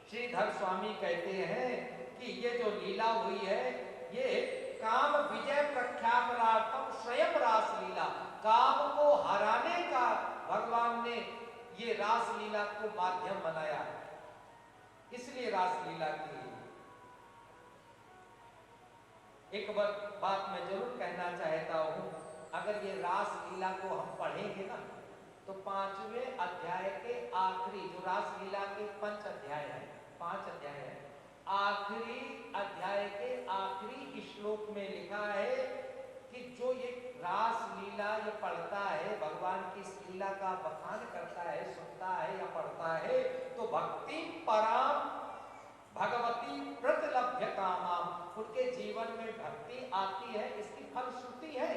श्रीधर स्वामी कहते हैं कि ये जो लीला हुई है ये काम विजय प्रख्यापनार्थम स्वयं रास लीला, काम को हराने का भगवान ने ये रास लीला को माध्यम बनाया, इसलिए रास लीला की। एक बात मैं जरूर कहना चाहता हूं, अगर ये रास लीला को हम पढ़ेंगे ना तो 5वें अध्याय के आखिरी, जो रास लीला के 5 अध्याय है, 5 अध्याय है, आखिरी अध्याय के आखिरी श्लोक में लिखा है कि जो ये रास लीला ये पढ़ता है, भगवान की इस लीला का बखान करता है, सुनता है या पढ़ता है, तो भक्ति पराम भगवती प्रतिलभ्य कामाम, उनके जीवन में भक्ति आती है, इसकी फलश्रुति है,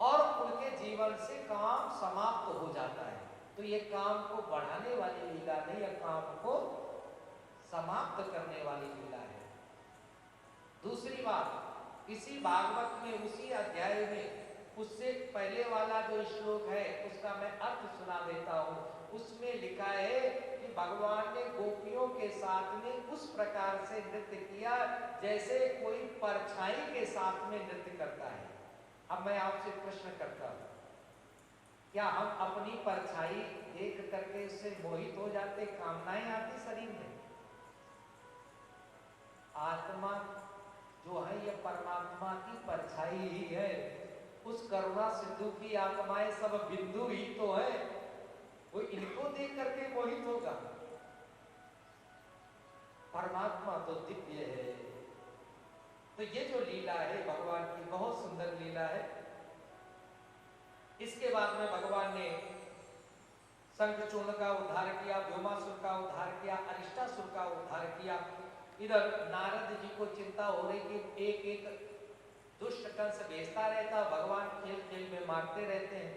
और उनके जीवन से काम समाप्त हो जाता है। तो ये काम को बढ़ाने वाली लीला नहीं, यह काम को समाप्त करने वाली लीला है। दूसरी बात, इसी भागवत में उसी अध्याय में उससे पहले वाला जो श्लोक है उसका मैं अर्थ सुना देता हूँ। उसमें लिखा है कि भगवान ने गोपियों के साथ में उस प्रकार से नृत्य किया जैसे कोई परछाई के साथ में नृत्य करता है। अब मैं आपसे प्रश्न करता हूँ, क्या हम अपनी परछाई देख करके उससे मोहित हो जाते, कामनाएं आती शरीर में? आत्मा जो है ये परमात्मा की परछाई ही है। उस करुणा सिंधु की आत्माएं सब बिंदु ही तो है, वो इनको देख करके मोहित होगा। परमात्मा तो दिव्य है। तो ये जो लीला है भगवान की बहुत सुंदर लीला है। इसके बाद में भगवान ने शंखचूर्ण का उद्धार किया, व्योमासुर का उद्धार किया, अरिष्टासुर का उद्धार किया। इधर नारद जी को चिंता हो रही कि एक एक दुष्ट कंस भेजता रहता, भगवान खेल खेल में मारते रहते हैं।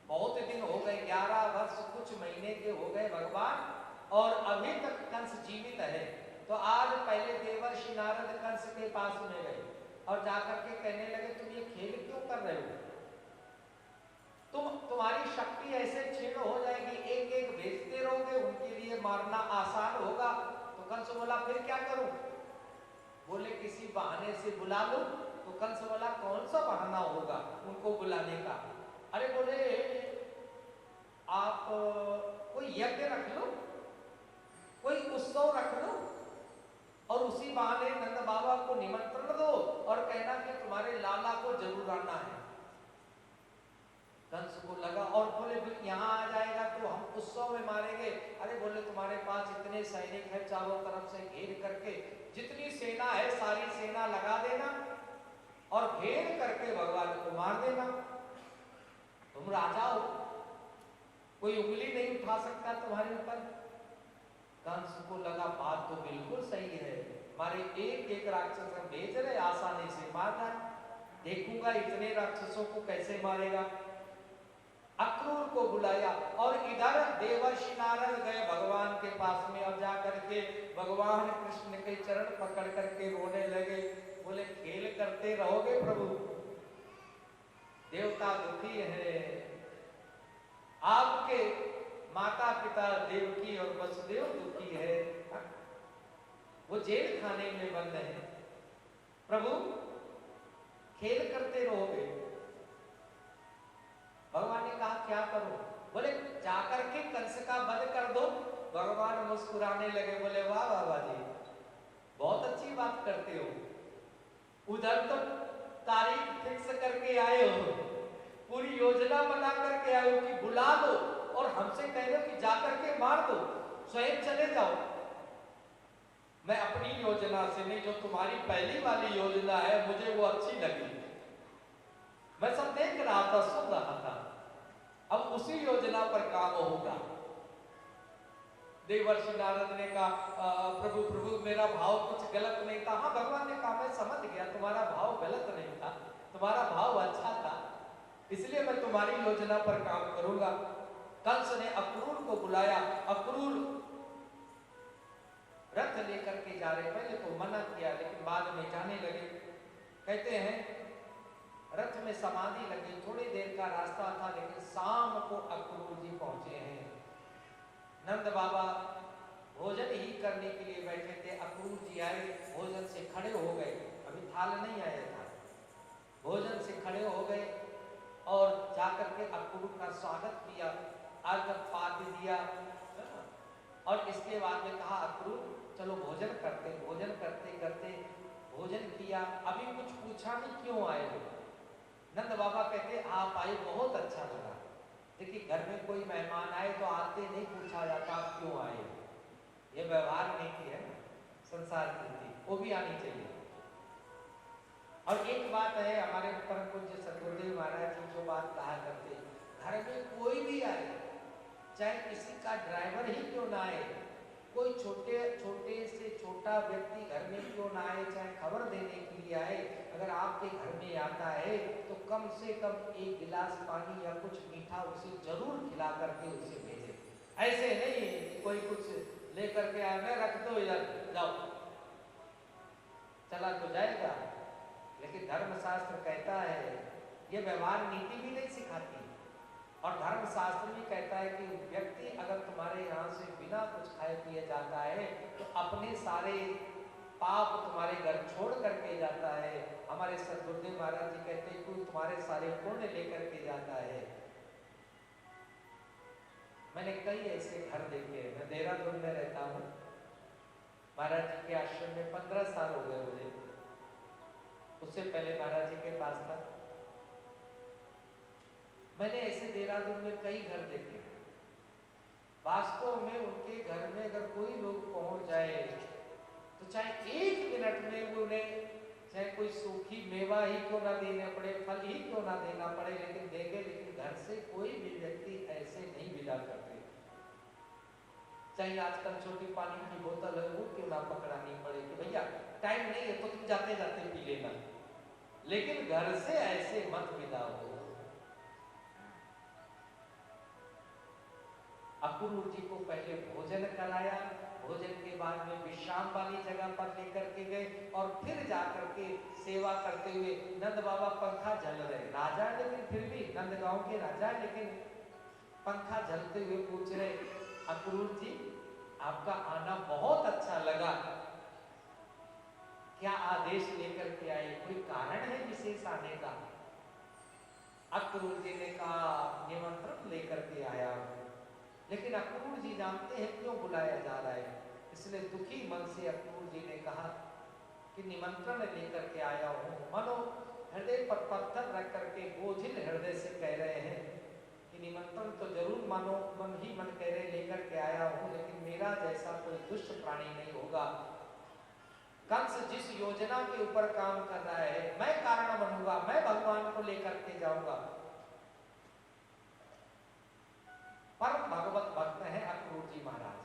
बहुत दिन हो गए, 11 वर्ष कुछ महीने के हो गए भगवान, और अभी तक कंस जीवित है। तो आज पहले देवर्षि नारद कंस के पास में गए और जाकर के कहने लगे, तुम ये खेल क्यों कर रहे हो? तुम्हारी शक्ति ऐसे क्षीण हो जाएगी, एक एक भेजते रहोगे, उनके लिए मारना आसान होगा। तो कंस बोला, फिर क्या करूं? बोले, किसी बहाने से बुला लो तो कंस बोला कौन सा बहाना होगा उनको बुलाने का? अरे बोले आप कोई यज्ञ रख लो, कोई उत्सव रख लो और उसी बहाने नंद बाबा को निमंत्रण दो और कहना कि तुम्हारे लाला को जरूर आना है। कंस को लगा और बोले यहाँ आ जाएगा तो हम उत्सव में मारेंगे। अरे बोले तुम्हारे पास इतने सैनिक है, चारों तरफ से घेर करके जितनी सेना है सारी सेना लगा देना और घेर करके भगवान को मार देना। तुम राजा हो, कोई उंगली नहीं उठा सकता तुम्हारे ऊपर। कंस को लगा बात तो बिल्कुल सही है, हमारे एक एक राक्षस हम भेज रहे आसानी से मार रहा है, देखूंगा इतने राक्षसों को कैसे मारेगा। अक्रूर को बुलाया और इधर देवर्षि नारद गए भगवान के पास में और जाकर के भगवान कृष्ण के चरण पकड़ करके रोने लगे। बोले खेल करते रहोगे प्रभु, देवता दुखी है, आपके माता पिता देवकी और वसुदेव दुखी है, वो जेल खाने में बंद है, प्रभु खेल करते रहोगे। भगवान ने कहा क्या करो? बोले जाकर के कंस का वध कर दो। भगवान मुस्कुराने लगे, बोले वाह वाह वाह जी, बहुत अच्छी बात करते हो, उधर तो तारीख फिक्स करके आए हो, पूरी योजना बना करके आए हो कि बुला दो और हमसे कह दो कि जाकर के मार दो, स्वयं चले जाओ। मैं अपनी योजना से नहीं, जो तुम्हारी पहली वाली योजना है मुझे वो अच्छी लगी, मैं सब देख रहा था, सुन रहा था, अब उसी योजना पर काम होगा। देवर्षि नारद ने कहा प्रभु प्रभु मेरा भाव कुछ गलत नहीं था। हाँ भगवान ने कहा मैं समझ गया तुम्हारा भाव गलत नहीं था, तुम्हारा भाव अच्छा था, इसलिए मैं तुम्हारी योजना पर काम करूंगा। कंस ने अक्रूर को बुलाया, अक्रूर रथ लेकर के जा रहे, पहले तो मना किया लेकिन बाद में जाने लगे। कहते हैं रथ में समाधि लगी, थोड़ी देर का रास्ता था लेकिन शाम को अक्रूर जी पहुंचे हैं। नंद बाबा भोजन ही करने के लिए बैठे थे, अक्रूर जी आए, भोजन से खड़े हो गए, अभी थाल नहीं आया था, भोजन से खड़े हो गए और जाकर के अक्रूर का स्वागत किया, अर्घ्य पाद्य दिया और इसके बाद में कहा अक्रूर चलो भोजन करते। भोजन करते करते भोजन किया, अभी कुछ पूछा नहीं क्यों आए हो? नंद बाबा कहते आप आए बहुत अच्छा लगा। देखिए घर में कोई मेहमान आए तो आते नहीं पूछा जाता आप क्यों आए, ये व्यवहार नीति है ना, संसार की नीति, वो भी आनी चाहिए। और एक बात है, हमारे परम पूज्य सद्गुरुदेव महाराज जी जो बात कहा करते, घर में कोई भी आए, चाहे किसी का ड्राइवर ही क्यों ना आए, कोई छोटे से छोटा व्यक्ति घर में क्यों ना आए, चाहे खबर देने के लिए आए, अगर आपके घर में आता है तो कम से कम एक गिलास पानी या कुछ मीठा उसे जरूर खिला करके उसे भेजे। ऐसे नहीं कोई कुछ लेकर के आया, मैं रख दो इधर जाओ, चला तो जाएगा। लेकिन धर्मशास्त्र कहता है, ये व्यवहार नीति भी नहीं सिखाती, और धर्मशास्त्र भी कहता है कि व्यक्ति अगर तुम्हारे यहाँ से बिना कुछ खाए पिए जाता है तो अपने सारे पाप तुम्हारे घर छोड़ करके जाता है। हमारे सद्गुरुदेव महाराज जी कहते हैं कोई तुम्हारे सारे पुण्य लेकर के जाता है। मैंने कई ऐसे घर देखे, मैं देहरादून में रहता हूँ, महाराज जी के आश्रम में 15 साल हो गए मुझे, उससे पहले महाराज जी के पास था। मैंने ऐसे देहरादून में कई घर देखे, वास्तव में उनके घर में अगर कोई लोग पहुंच जाए तो चाहे 1 मिनट में वो उन्हें चाहे कोई सूखी मेवा ही क्यों ना देना पड़े, फल ही क्यों ना देना पड़े, लेकिन देंगे। लेकिन घर से कोई भी व्यक्ति ऐसे नहीं विदा करते, चाहे आजकल छोटी पानी की बोतल है वो क्यों ना पकड़ानी पड़े कि भैया टाइम नहीं है तो तुम जाते जाते पी लेना, लेकिन घर से ऐसे मत विदा हो। अक्रूर जी को पहले भोजन कराया, भोजन के बाद में विश्राम वाली जगह पर लेकर के गए और फिर जाकर के सेवा करते हुए नंद बाबा पंखा झल रहे, राजा लेकिन फिर भी नंद गांव के राजा, लेकिन पंखा झलते हुए पूछ रहे अक्रूर जी आपका आना बहुत अच्छा लगा, क्या आदेश लेकर के आए, कोई कारण है विशेष आने का? अक्रूर जी ने कहा निमंत्रण लेकर के आया हूं। लेकिन अक्रूर जी जानते हैं क्यों बुलाया जा रहा है, इसलिए दुखी मन से अक्रूर जी ने कहा कि निमंत्रण लेकर के आया हूं। मनो हृदय पर पत्थर रख करके बोझिल हृदय से कह रहे हैं कि निमंत्रण तो जरूर मानो, मन ही मन कह रहे लेकर के आया हूं, लेकिन मेरा जैसा कोई दुष्ट प्राणी नहीं होगा। कंस जिस योजना के ऊपर काम कर रहा है, मैं कारण बनूंगा, मैं भगवान को लेकर के जाऊंगा। परम भगवत भक्त है अक्रूर जी महाराज।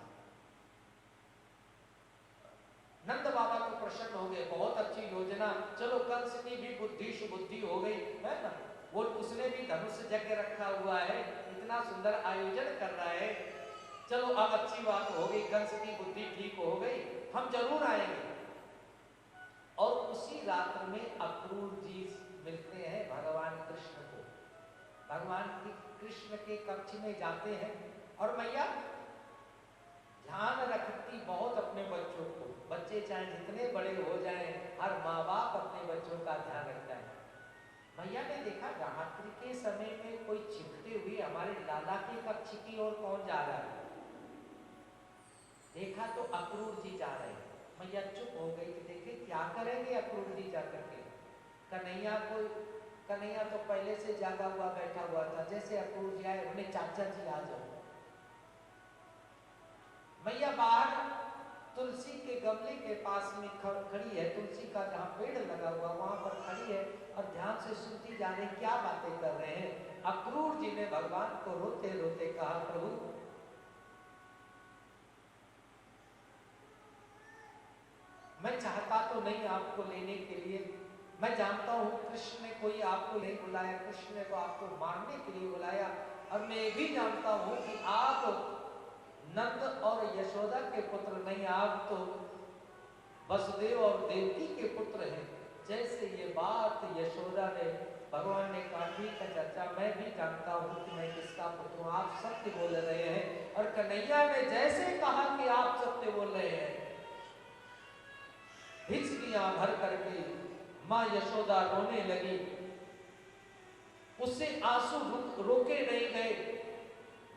नंद बाबा को प्रसन्न हो गए, बहुत अच्छी योजना, चलो कंस की भी बुद्धि सुबुद्धि हो गई है ना, वो उसने भी धनुष यज्ञ रखा हुआ है, इतना सुंदर आयोजन कर रहा है, चलो अब अच्छी बात हो गई, कंस की बुद्धि ठीक हो गई, हम जरूर आएंगे। और उसी रात्र में अक्रूर जी मिलते हैं भगवान कृष्ण को। भगवान कृष्ण के कक्ष में जाते हैं और मैया ध्यान रखती बहुत अपने बच्चों को, बच्चे चाहे जितने बड़े हो जाएं, हर माँ बाप अपने बच्चों का ध्यान रखता है। मैया ने देखा रात्रि के समय में कोई छिपते हुए हमारे लाला के कक्ष की ओर कौन जा रहा है। देखा तो अक्रूर जी जा रहे हैं। मैया चुप हो गई कि देखे क्या करेंगे अक्रूर जी जाकर के। कन्हैया तो पहले से जागा हुआ बैठा हुआ था, जैसे अक्रूर जी आए उन्हें चाचा जी आ जाओ। मैया बाहर तुलसी के गमले के पास में खड़ी है, तुलसी का जहाँ पेड़ लगा हुआ वहां पर खड़ी है और ध्यान से सुनती जा रही क्या बातें कर रहे हैं। अक्रूर जी ने भगवान को रोते रोते कहा प्रभु मैं चाहता तो नहीं आपको लेने के लिए, मैं जानता हूँ कृष्ण ने कोई आपको नहीं बुलाया, कृष्ण ने तो आपको मारने के लिए बुलाया, और मैं भी जानता हूँ कि आप नंद और यशोदा के पुत्र नहीं, आप तो वसुदेव और देवकी के पुत्र हैं। जैसे ये बात यशोदा ने, भगवान ने कहा ठीक है चाचा, मैं भी जानता हूँ कि मैं किसका पुत्र हूँ, आप सत्य बोल रहे हैं। और कन्हैया ने जैसे कहा कि आप सत्य बोल रहे हैं, हिचकियां भर करके माँ यशोदा रोने लगी, उससे आंसू रोके नहीं गए,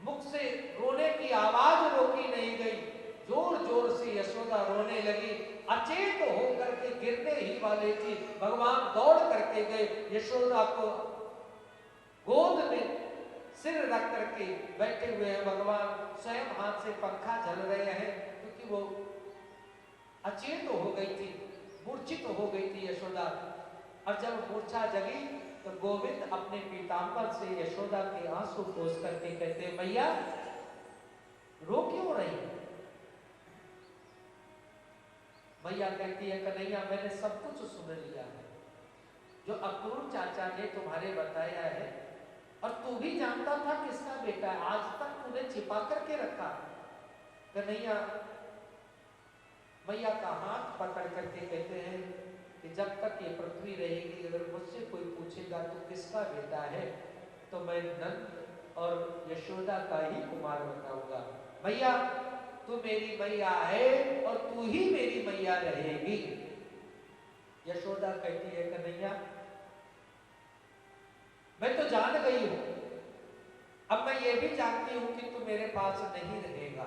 मुख से रोने की आवाज रोकी नहीं गई, जोर जोर से यशोदा रोने लगी, अचेत होकर के गिरने ही वाले थी। भगवान दौड़ करके गए, यशोदा को गोद में सिर रख करके बैठे हुए हैं भगवान, स्वयं हाथ से पंखा झल रहे हैं, क्योंकि वो अचेत हो गई थी, मूर्छित हो गई थी यशोदा। और जब मूर्छा जगी तो गोविंद अपने पीतांबर से यशोदा के आंसू पोंछ करके कहते मैया रो क्यों रही। मैया कहती है कन्हैया मैंने सब कुछ सुन लिया है, जो अक्रूर चाचा ने तुम्हारे बताया है, और तू भी जानता था किसका बेटा है, आज तक तूने छिपा करके रखा। कन्हैया मैया का हाथ पकड़ करके कहते हैं कि जब तक ये पृथ्वी रहेगी, अगर मुझसे कोई पूछेगा तो किसका बेटा है, तो मैं नंद और यशोदा का ही कुमार बताऊंगा। मैया तू मेरी मैया है और तू ही मेरी मैया रहेगी। यशोदा कहती है कन्हैया मैं तो जान गई हूं, अब मैं ये भी जानती हूं कि तू मेरे पास नहीं रहेगा,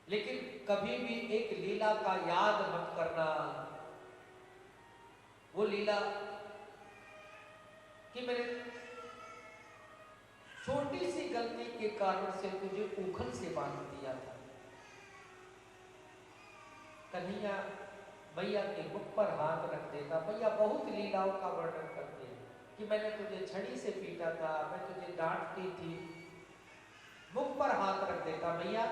लेकिन कभी भी एक लीला का याद मत करना, वो लीला कि मैंने छोटी सी गलती के कारण से तुझे उखल से बांध दिया था। कन्हैया मैया के मुख पर हाथ रख देता। मैया बहुत लीलाओं का वर्णन करते हैं कि मैंने तुझे छड़ी से पीटा था, मैं तुझे डांटती थी, मुख पर हाथ रख देता। मैया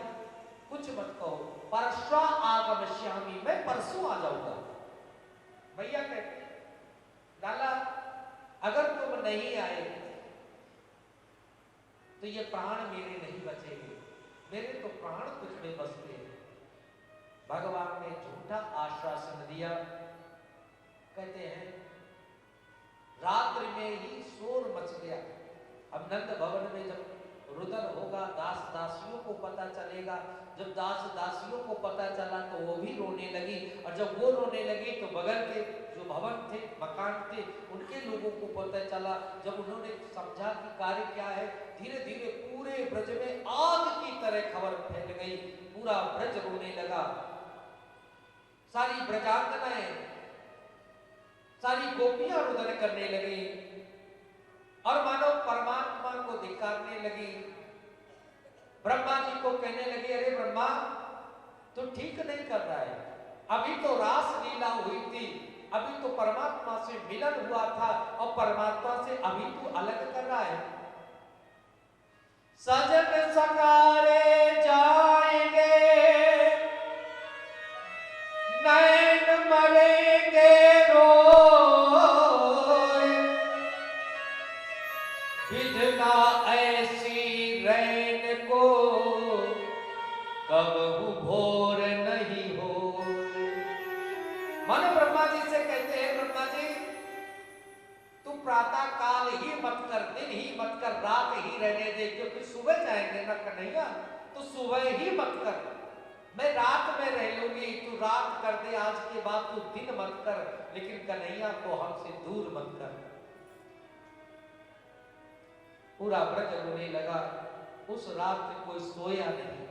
कुछ मत कहो, परश्वा आगमिष्यामि, मैं परसों आ जाऊंगा। मैया कहते लाला अगर तुम नहीं आए तो ये प्राण मेरे नहीं बचेंगे, मेरे तो प्राण तुझ में बसते हैं। भगवान ने झूठा आश्वासन दिया। कहते हैं रात्रि में ही शोर मच गया। अब नंद भवन में जब रुदन होगा, दास दासियों को पता चलेगा, जब दास दासियों को पता चला तो वो भी रोने लगी, और जब वो रोने लगी तो बगल के जो भवन थे, मकान थे, उनके लोगों को पता चला। जब उन्होंने समझा कि कार्य क्या है, धीरे धीरे पूरे ब्रज में आग की तरह खबर फैल गई, पूरा ब्रज रोने लगा। सारी ब्रजांगनाएं, सारी गोपियां रुदन करने लगी और मानो परमात्मा को धिक्कारने लगी। ब्रह्मा जी को कहने लगे, अरे ब्रह्मा तो ठीक नहीं कर रहा है, अभी तो रास लीला हुई थी, अभी तो परमात्मा से मिलन हुआ था और परमात्मा से अभी तू अलग कर रहा है। सजन सकारे जाएंगे, नैन मरेंगे रोए, विधना ऐसी रैन को कबहू भोर नहीं हो। मानो ब्रह्मा जी से कहते हैं, ब्रह्मा जी तू प्रातः काल ही मत कर, दिन ही मत कर, रात ही रहने दे, क्योंकि सुबह जाएंगे ना कन्हैया, तो सुबह ही मत कर, मैं रात में रह लूंगी, तू रात कर दे, आज के बाद तू दिन मत कर, लेकिन कन्हैया को हमसे दूर मत कर। पूरा ब्रज रोने लगा। उस रात कोई सोया नहीं।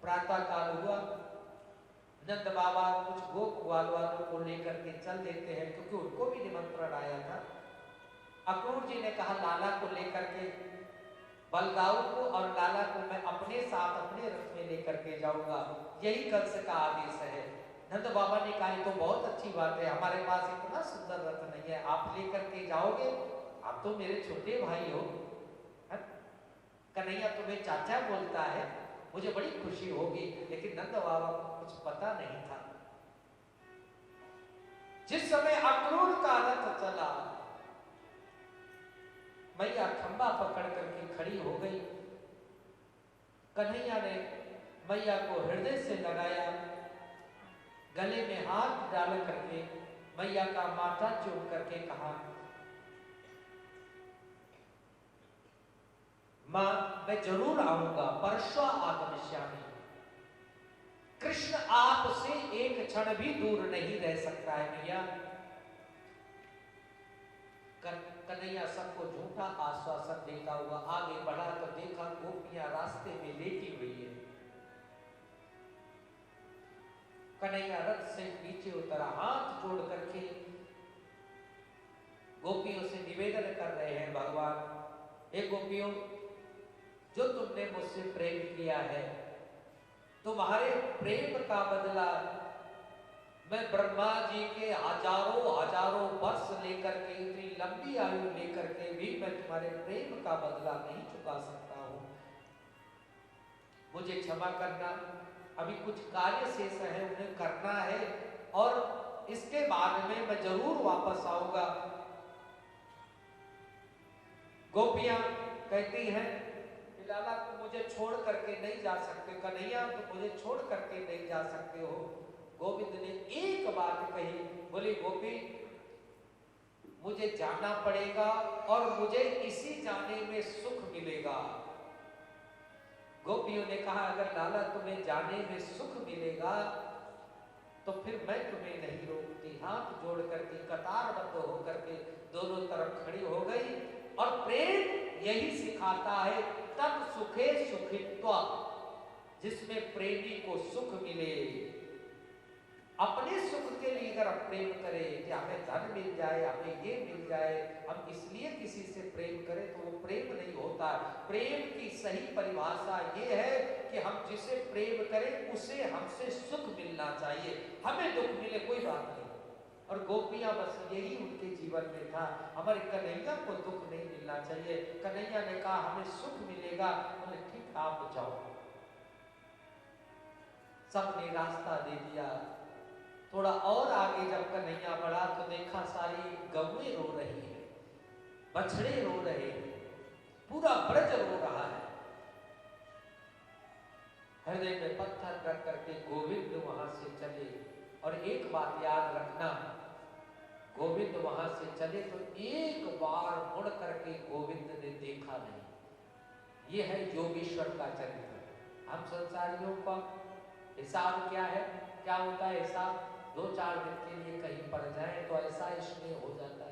प्रातः काल हुआ, नंद बाबा कुछ गोप ग्वालों को लेकर के चल देते हैं, क्योंकि उनको भी निमंत्रण आया था। अक्रूर जी ने कहा लाला को लेकर के, बलदाऊ को और लाला को मैं अपने साथ अपने रथ में लेकर के जाऊंगा, यही कंस का आदेश है। नंद बाबा ने कहा तो बहुत अच्छी बात है, हमारे पास इतना सुंदर रथ नहीं है, आप लेकर के जाओगे, आप तो मेरे छोटे भाई हो, कन्हैया तुम्हें चाचा बोलता है, मुझे बड़ी खुशी होगी। लेकिन नंद बाबा को कुछ पता नहीं था। जिस समय अक्रूर का रथ चला, मैया खंबा पकड़ करके खड़ी हो गई। कन्हैया ने मैया को हृदय से लगाया, गले में हाथ डाल करके मैया का माथा चूम करके कहा, मां मैं जरूर आऊंगा, परश्वा आगमिष्यामि। कृष्ण आपसे एक क्षण भी दूर नहीं रह सकता है मैया। कन्हैया सबको झूठा आश्वासन देता हुआ आगे बढ़ा तो देखा गोपियां रास्ते में लेटी हुई है। कन्हैया रथ से नीचे उतरा, हाथ जोड़ करके गोपियों से निवेदन कर रहे हैं, भगवान हे गोपियों, जो तुमने मुझसे प्रेम किया है, तुम्हारे प्रेम का बदला मैं ब्रह्मा जी के हजारों हजारों वर्ष लेकर के, इतनी लंबी आयु लेकर के भी मैं तुम्हारे प्रेम का बदला नहीं चुका सकता हूं, मुझे क्षमा करना। अभी कुछ कार्य शेष है, उन्हें करना है और इसके बाद में मैं जरूर वापस आऊंगा। गोपियां कहती हैं लाला तुम मुझे छोड़ करके नहीं जा सकते, कन्हैया तुम मुझे छोड़ करके नहीं जा सकते हो। गोविंद ने एक बात कही, बोली गोपी मुझे जाना पड़ेगा और मुझे इसी जाने में सुख मिलेगा। गोपियों ने कहा अगर लाला तुम्हें जाने में सुख मिलेगा तो फिर मैं तुम्हें नहीं रोकती। हाथ जोड़ करके कतारबद्ध होकर के दोनों तरफ खड़ी हो गई और प्रेम यही सिखाता है, तब सुखे सुखित्वा, जिसमें प्रेमी को सुख मिले। अपने सुख के लिए अगर हम प्रेम करें कि हमें धन मिल जाए, हमें ये मिल जाए, हम इसलिए किसी से प्रेम करें तो वो प्रेम नहीं होता। प्रेम की सही परिभाषा ये है कि हम जिसे प्रेम करें उसे हमसे सुख मिलना चाहिए, हमें दुख मिले कोई बात नहीं। और गोपियां बस यही उनके जीवन में था, हमारे कन्हैया को दुख नहीं मिलना चाहिए। कन्हैया ने कहा हमें सुख मिलेगा, बोले ठीक आप जाओ। सबने रास्ता दे दिया। थोड़ा और आगे जब कन्हैया बढ़ा तो देखा सारी गौएं रो रही है, बछड़े रो रहे हैं, पूरा ब्रज रो रहा है। हृदय में पत्थर रख करके गोविंद वहां से चले। और एक बात याद रखना, गोविंद वहां से चले तो एक बार मुड़ करके गोविंद ने देखा नहीं। यह है योगेश्वर का चरित्र। हम संसारियों का हिसाब क्या है, क्या होता है हिसाब? 2-4 दिन के लिए कहीं पड़ जाए तो ऐसा स्नेह हो जाता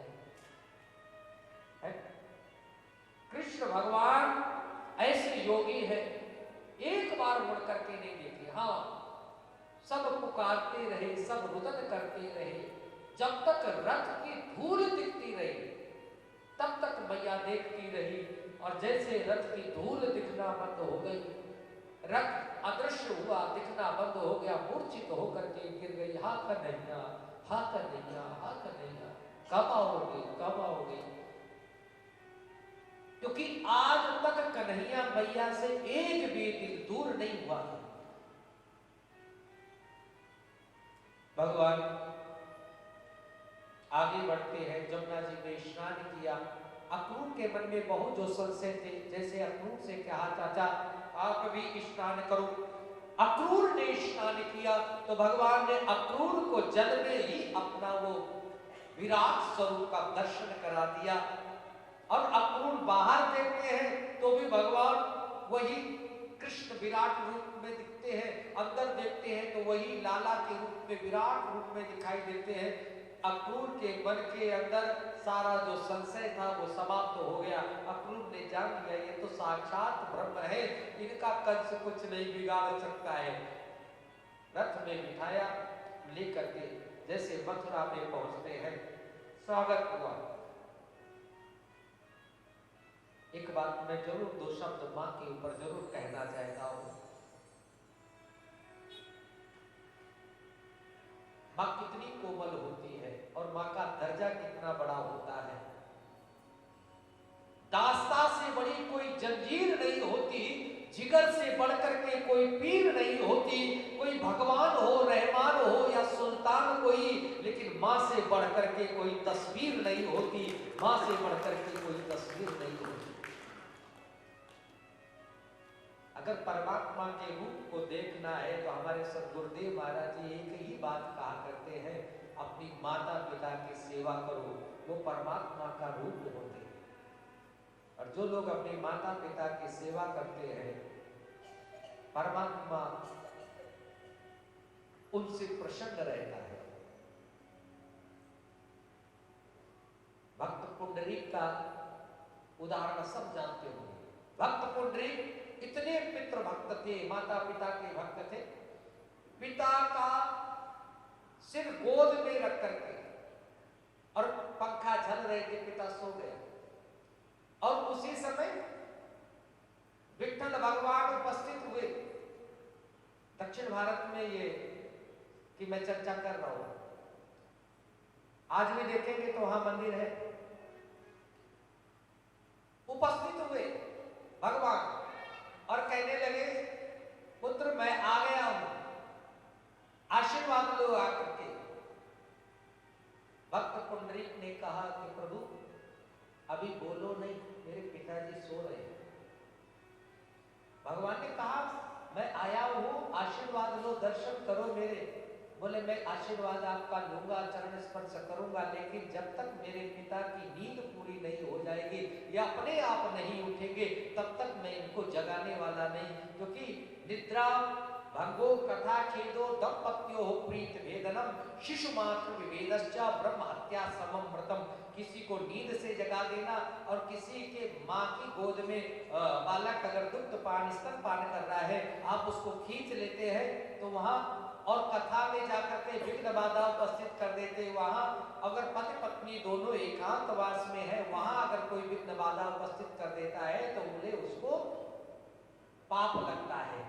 है? कृष्ण भगवान ऐसे योगी है, एक बार मुड़ करके नहीं देखे। हाँ, सब पुकारते रहे, सब रुदन करते रहे, जब तक रथ की धूल दिखती रही तब तक मैया देखती रही। और जैसे रथ की धूल दिखना बंद हो गई, रथ अदृश्य हुआ, दिखना बंद हो गया, मूर्छित होकर के गिर गई। हा कन्हैया, हा कन्हैया, हा कन्हैया, कब आओगे, कब आओगे? क्योंकि आज तक कन्हैया मैया से एक भी दिन दूर नहीं हुआ। भगवान आगे बढ़ते हैं। जमुना जी में स्नान किया। अक्रूर के मन में बहुत जो संशय थे, जैसे अक्रूर से कहा, चाचा आप भी स्नान करो। अक्रूर ने स्नान किया तो भगवान ने अक्रूर को जल में ही अपना वो विराट स्वरूप का दर्शन करा दिया। और अक्रूर बाहर देखते हैं तो भी भगवान वही कृष्ण विराट रूप में दिखते हैं, अंदर देखते हैं तो वही लाला के रूप में, विराट रूप में दिखाई देते हैं। अक्रूर के मन के अंदर सारा जो संशय था वो समाप्त हो गया। अक्रूर ने जान लिया ये तो साक्षात ब्रह्म है, इनका कंस कुछ नहीं बिगाड़ सकता है। रथ में बिठाया, लेकर के जैसे मथुरा में पहुंचते हैं, स्वागत हुआ। एक बात मैं जरूर 2 शब्द मां के ऊपर जरूर कहना चाहता हूं। मां कितनी कोमल होती है और मां का दर्जा कितना बड़ा होता है। दास्ता से बड़ी कोई जंजीर नहीं होती, जिगर से बढ़कर के कोई पीर नहीं होती, कोई भगवान हो, रहमान हो या सुल्तान कोई, लेकिन मां से बढ़कर के कोई तस्वीर नहीं होती, मां से बढ़कर के कोई तस्वीर नहीं होती। अगर परमात्मा के रूप को देखना है तो हमारे सद्गुरुदेव महाराज जी एक ही बात कहा करते हैं, अपनी माता पिता की सेवा करो, वो परमात्मा का रूप होते हैं। और जो लोग अपनी माता पिता की सेवा करते हैं, परमात्मा उनसे प्रसन्न रहता है। भक्त पुंडरीक का उदाहरण सब जानते होंगे। भक्त पुंडरीक इतने पितृ भक्त थे, माता पिता के भक्त थे। पिता का सिर गोद में रख करके, और पंखा झल रहे थे, पिता सो गए, और उसी समय विठ्ठल भगवान उपस्थित हुए। दक्षिण भारत में ये कि मैं चर्चा कर रहा हूं, आज भी देखेंगे तो वहां मंदिर है। उपस्थित हुए भगवान और कहने लगे, पुत्र मैं आ गया हूं, आशीर्वाद लो आकर के। भक्त पुंडरीक ने कहा कि प्रभु अभी बोलो नहीं, मेरे पिताजी सो रहे हैं। भगवान ने कहा मैं आया हूं, आशीर्वाद लो, दर्शन करो मेरे। बोले मैं आशीर्वाद आपका लूंगा, चरण स्पर्श करूंगा, लेकिन जब तक मेरे पिता की नींद पूरी नहीं हो जाएगी या अपने आप नहीं उठेंगे तब तक मैं इनको जगाने वाला नहीं। क्योंकि निद्रा भंगो कथा खेदो दंपत्यो प्रीत भेदनम शिशु मात्र विभेदश्चा ब्रह्म हत्या समम मृतम। किसी को नींद से जगा देना और किसी के माँ की गोद में बालक अगर दुग्ध पान स्तन पान कर रहा है, आप उसको खींच लेते हैं तो वहां, और कथा में जाकर के विघ्न बाधा उपस्थित कर देते। वहां अगर पति पत्नी दोनों एकांतवास में है, वहां अगर कोई विघ्न बाधा उपस्थित कर देता है तो उन्हें उसको पाप लगता है।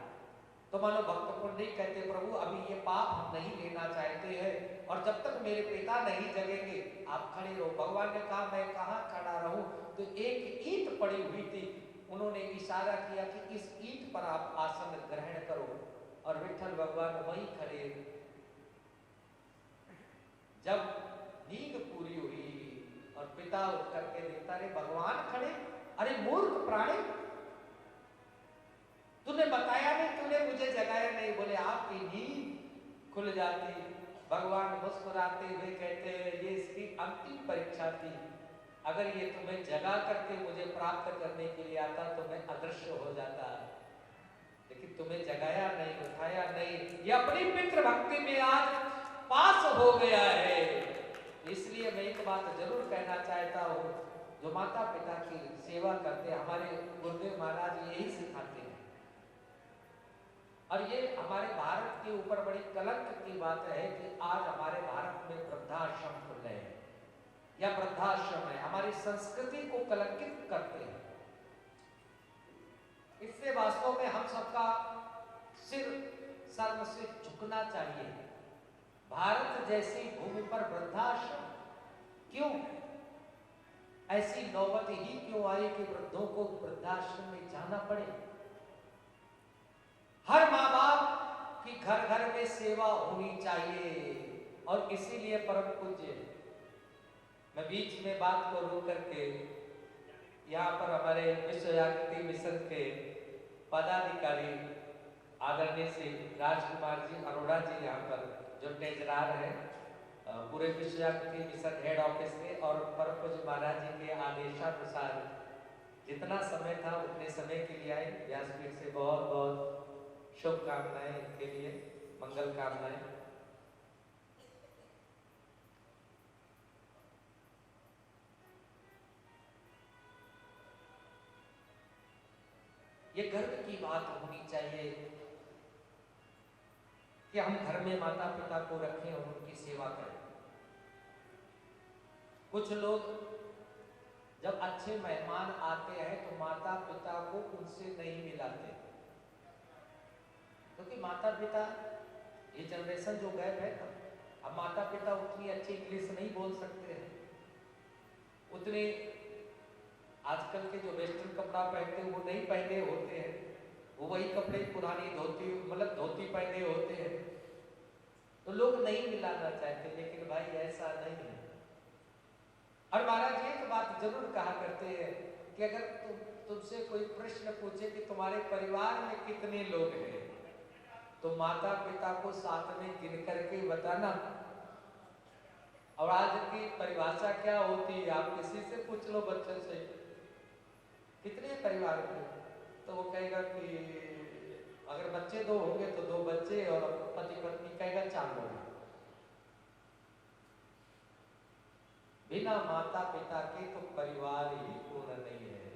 तो मानो भक्त पुंडरीक कहते प्रभु अभी ये पाप हम नहीं लेना चाहते हैं, और जब तक मेरे पिता नहीं जगेंगे आप खड़े रहो। भगवान ने कहा मैं कहाँ खड़ा रहूं? तो एक ईंट पड़ी हुई थी, उन्होंने इशारा किया कि इस ईंट पर आप आसन ग्रहण करो, और विठ्ठल भगवान वहीं खड़े। जब नींद पूरी हुई और पिता उठ करके देखता, रे भगवान खड़े, अरे मूर्ख प्राणी, तूने बताया नहीं, तूने मुझे जगाया नहीं। बोले आपकी नींद खुल जाती। भगवान मुस्कुराते हुए कहते हैं ये इसकी अंतिम परीक्षा थी, अगर ये तुम्हें जगा करके मुझे प्राप्त करने के लिए आता तो मैं अदृश्य हो जाता। लेकिन तुम्हें जगाया नहीं, उठाया नहीं। ये अपनी पितृ भक्ति में आज पास हो गया है। इसलिए मैं एक बात जरूर कहना चाहता हूँ, जो माता पिता की सेवा करते हैं, हमारे गुरुदेव महाराज यही सिखाते हैं। और ये हमारे भारत के ऊपर बड़ी कलंक की बात है कि आज हमारे भारत में वृद्धाश्रम खुल रहे हैं या वृद्धाश्रम है, हमारी संस्कृति को कलंकित करते हैं। इससे वास्तव में हम सबका सिर शर्म से झुकना चाहिए। भारत जैसी भूमि पर वृद्धाश्रम क्यों? ऐसी नौबत ही क्यों आई कि वृद्धों को वृद्धाश्रम में जाना पड़े? हर माँ बाप की घर घर में सेवा होनी चाहिए। और इसीलिए परम पूज्य, मैं बीच में बात को रोक करके यहाँ पर हमारे विश्व जागृति मिशन के पदाधिकारी आदरणीय श्री राजकुमार जी अरोड़ा जी यहाँ पर जो ट्रेजरर हैं पूरे विश्व जागृति मिशन हेड ऑफिस के, और परम पूज्य महाराज जी के आदेशानुसार जितना समय था उतने समय के लिए आए। व्यासपीठ से बहुत बहुत शुभकामनाएं इनके लिए, मंगल कामनाएं। ये गर्व की बात होनी चाहिए कि हम घर में माता पिता को रखें और उनकी सेवा करें। कुछ लोग जब अच्छे मेहमान आते हैं तो माता पिता को उनसे नहीं मिलाते, क्योंकि माता पिता, ये जनरेशन जो गैप है, अब माता पिता उतनी अच्छी इंग्लिश नहीं बोल सकते हैं, उतने आजकल के जो वेस्टर्न कपड़ा पहनते हैं वो नहीं पहने होते हैं, वो वही कपड़े पुरानी धोती मतलब धोती पहने होते हैं, तो लोग नहीं मिलाना चाहते। लेकिन भाई ऐसा नहीं है। और महाराज एक बात जरूर कहा करते हैं कि अगर तुमसे कोई प्रश्न पूछे कि तुम्हारे परिवार में कितने लोग हैं, तो माता पिता को साथ में गिन करके बताना। और आज की परिभाषा क्या होती है, आप किसी से पूछ लो बच्चों से कितने परिवार में, तो वो कहेगा कि अगर बच्चे 2 होंगे तो 2 बच्चे, और पति पत्नी कहेगा 4 लोग। बिना माता पिता के तो परिवार ही पूर्ण नहीं है।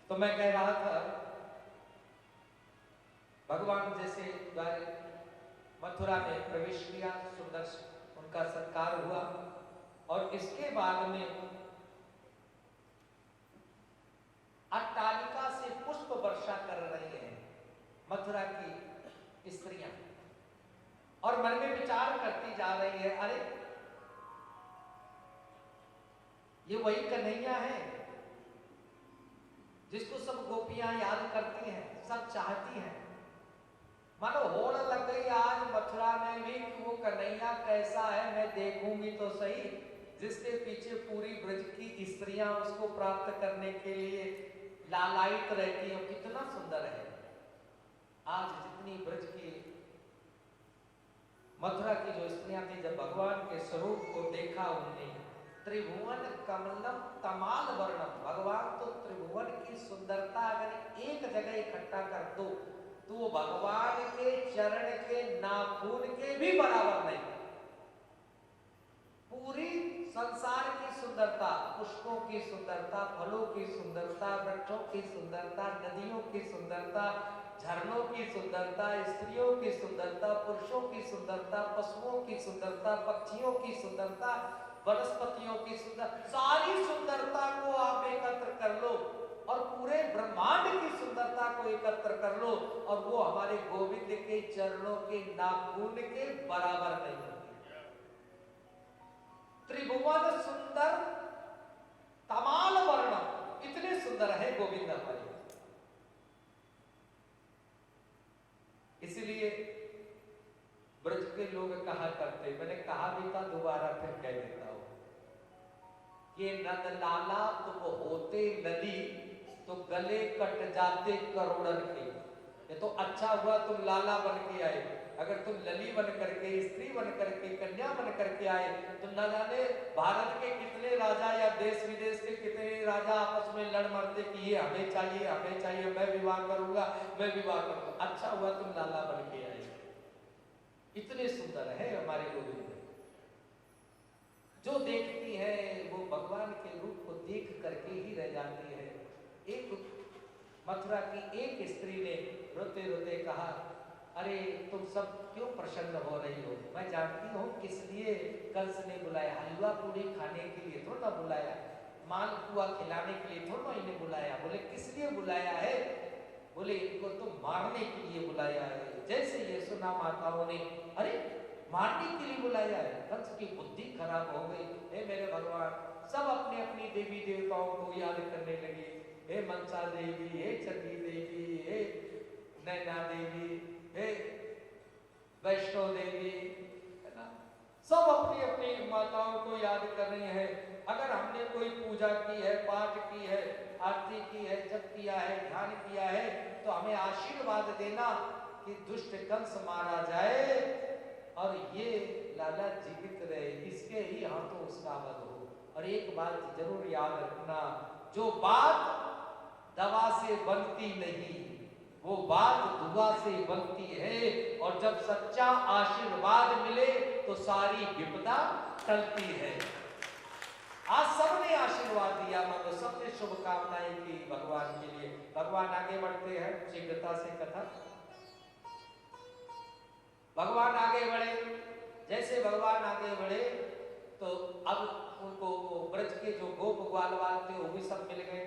तो मैं कह रहा था, भगवान जैसे मथुरा में प्रवेश किया, सुंदर उनका सत्कार हुआ, और इसके बाद में अट्टालिका से पुष्प वर्षा कर रही हैं मथुरा की स्त्रियां, और मन में विचार करती जा रही है, अरे ये वही कन्हैया है जिसको सब गोपियां याद करती हैं, सब चाहती हैं। मानो होड़ लग गई आज मथुरा में भी कि वो कन्हैया कैसा है, मैं देखूंगी तो सही, जिसके पीछे पूरी ब्रज की स्त्रियां उसको प्राप्त करने के लिए लालायित रहती हैं। कितना सुंदर है। आज जितनी ब्रज की मथुरा की जो स्त्रियां थी, जब भगवान के स्वरूप को देखा उन्हें, त्रिभुवन कमलम तमाल वर्णम, भगवान तो त्रिभुवन की सुंदरता अगर एक जगह इकट्ठा कर दो तो वो भगवान के चरण के नाखून के भी बराबर नहीं। पूरी संसार की सुंदरता, पुष्पों की सुंदरता, फलों की सुंदरता, वृक्षों की सुंदरता, नदियों की सुंदरता, झरनों की सुंदरता, स्त्रियों की सुंदरता, पुरुषों की सुंदरता, पशुओं की सुंदरता, पक्षियों की सुंदरता, वनस्पतियों की सुंदरता, सारी सुंदरता को आप एकत्र कर लो और पूरे ब्रह्मांड की सुंदरता को एकत्र कर लो, और वो हमारे गोविंद के चरणों के नाखून के बराबर नहीं होती। त्रिभुवन सुंदर तमाल वर्ण, इतने सुंदर है गोविंद हमारे। इसलिए ब्रज के लोग कहा करते, मैंने कहा भी था, दोबारा फिर कह देता हूं, ये नंद लाला तुम होते नदी तो गले कट जाते करोड़न के। ये तो अच्छा हुआ तुम लाला बन के आए, अगर तुम लली बन करके, स्त्री बन करके, कन्या बन करके आए तो न जाने भारत के कितने राजा या देश विदेश के कितने राजा आपस में लड़ मरते कि ये हमें चाहिए, मैं विवाह करूंगा, मैं विवाह करूंगा। अच्छा हुआ तुम लाला बन के आए। इतने सुंदर है हमारे गोविंद। जो देखती है वो भगवान के रूप को देख करके ही रह जाती है। एक मथुरा की एक स्त्री ने रोते रोते कहा, अरे तुम सब क्यों प्रसन्न हो रही हो? मैं जानती हूँ किस लिए कंस ने बुलाया। हलवा पूरी खाने के लिए थोड़ा ना बुलाया, मालपुआ खिलाने के लिए थोड़ा इन्हें बुलाया। बोले किस लिए बुलाया है? बोले इनको तो मारने के लिए बुलाया है। जैसे ये सुना माताओं ने, अरे मारने के लिए बुलाया है। कंस की बुद्धि खराब हो गई। हे मेरे भगवान, सब अपनी अपनी देवी देवताओं को याद करने लगे। हे मनसा देवी, हे चंडी देवी, हे नैना देवी, हे वैष्णो देवी, है ना, सब अपनी अपनी माताओं को याद कर रही है। अगर हमने कोई पूजा की है, पाठ की है, आरती की है, जप किया है, ध्यान किया है, तो हमें आशीर्वाद देना कि दुष्ट कंस मारा जाए और ये लाला जीवित रहे, इसके ही हाथों उसका वध हो। और एक बात जरूर याद रखना, जो बात दवा से बनती नहीं वो बात दुआ से बनती है। और जब सच्चा आशीर्वाद मिले तो सारी विपदा टलती है। आज सबने आशीर्वाद दिया, मतलब सबने शुभकामनाएं की भगवान के लिए। भगवान आगे बढ़ते हैं शीघ्रता से कथा। भगवान आगे बढ़े, जैसे भगवान आगे बढ़े तो अब उनको ब्रज के जो गोप ग्वाल वाल थे वो भी सब मिल गए।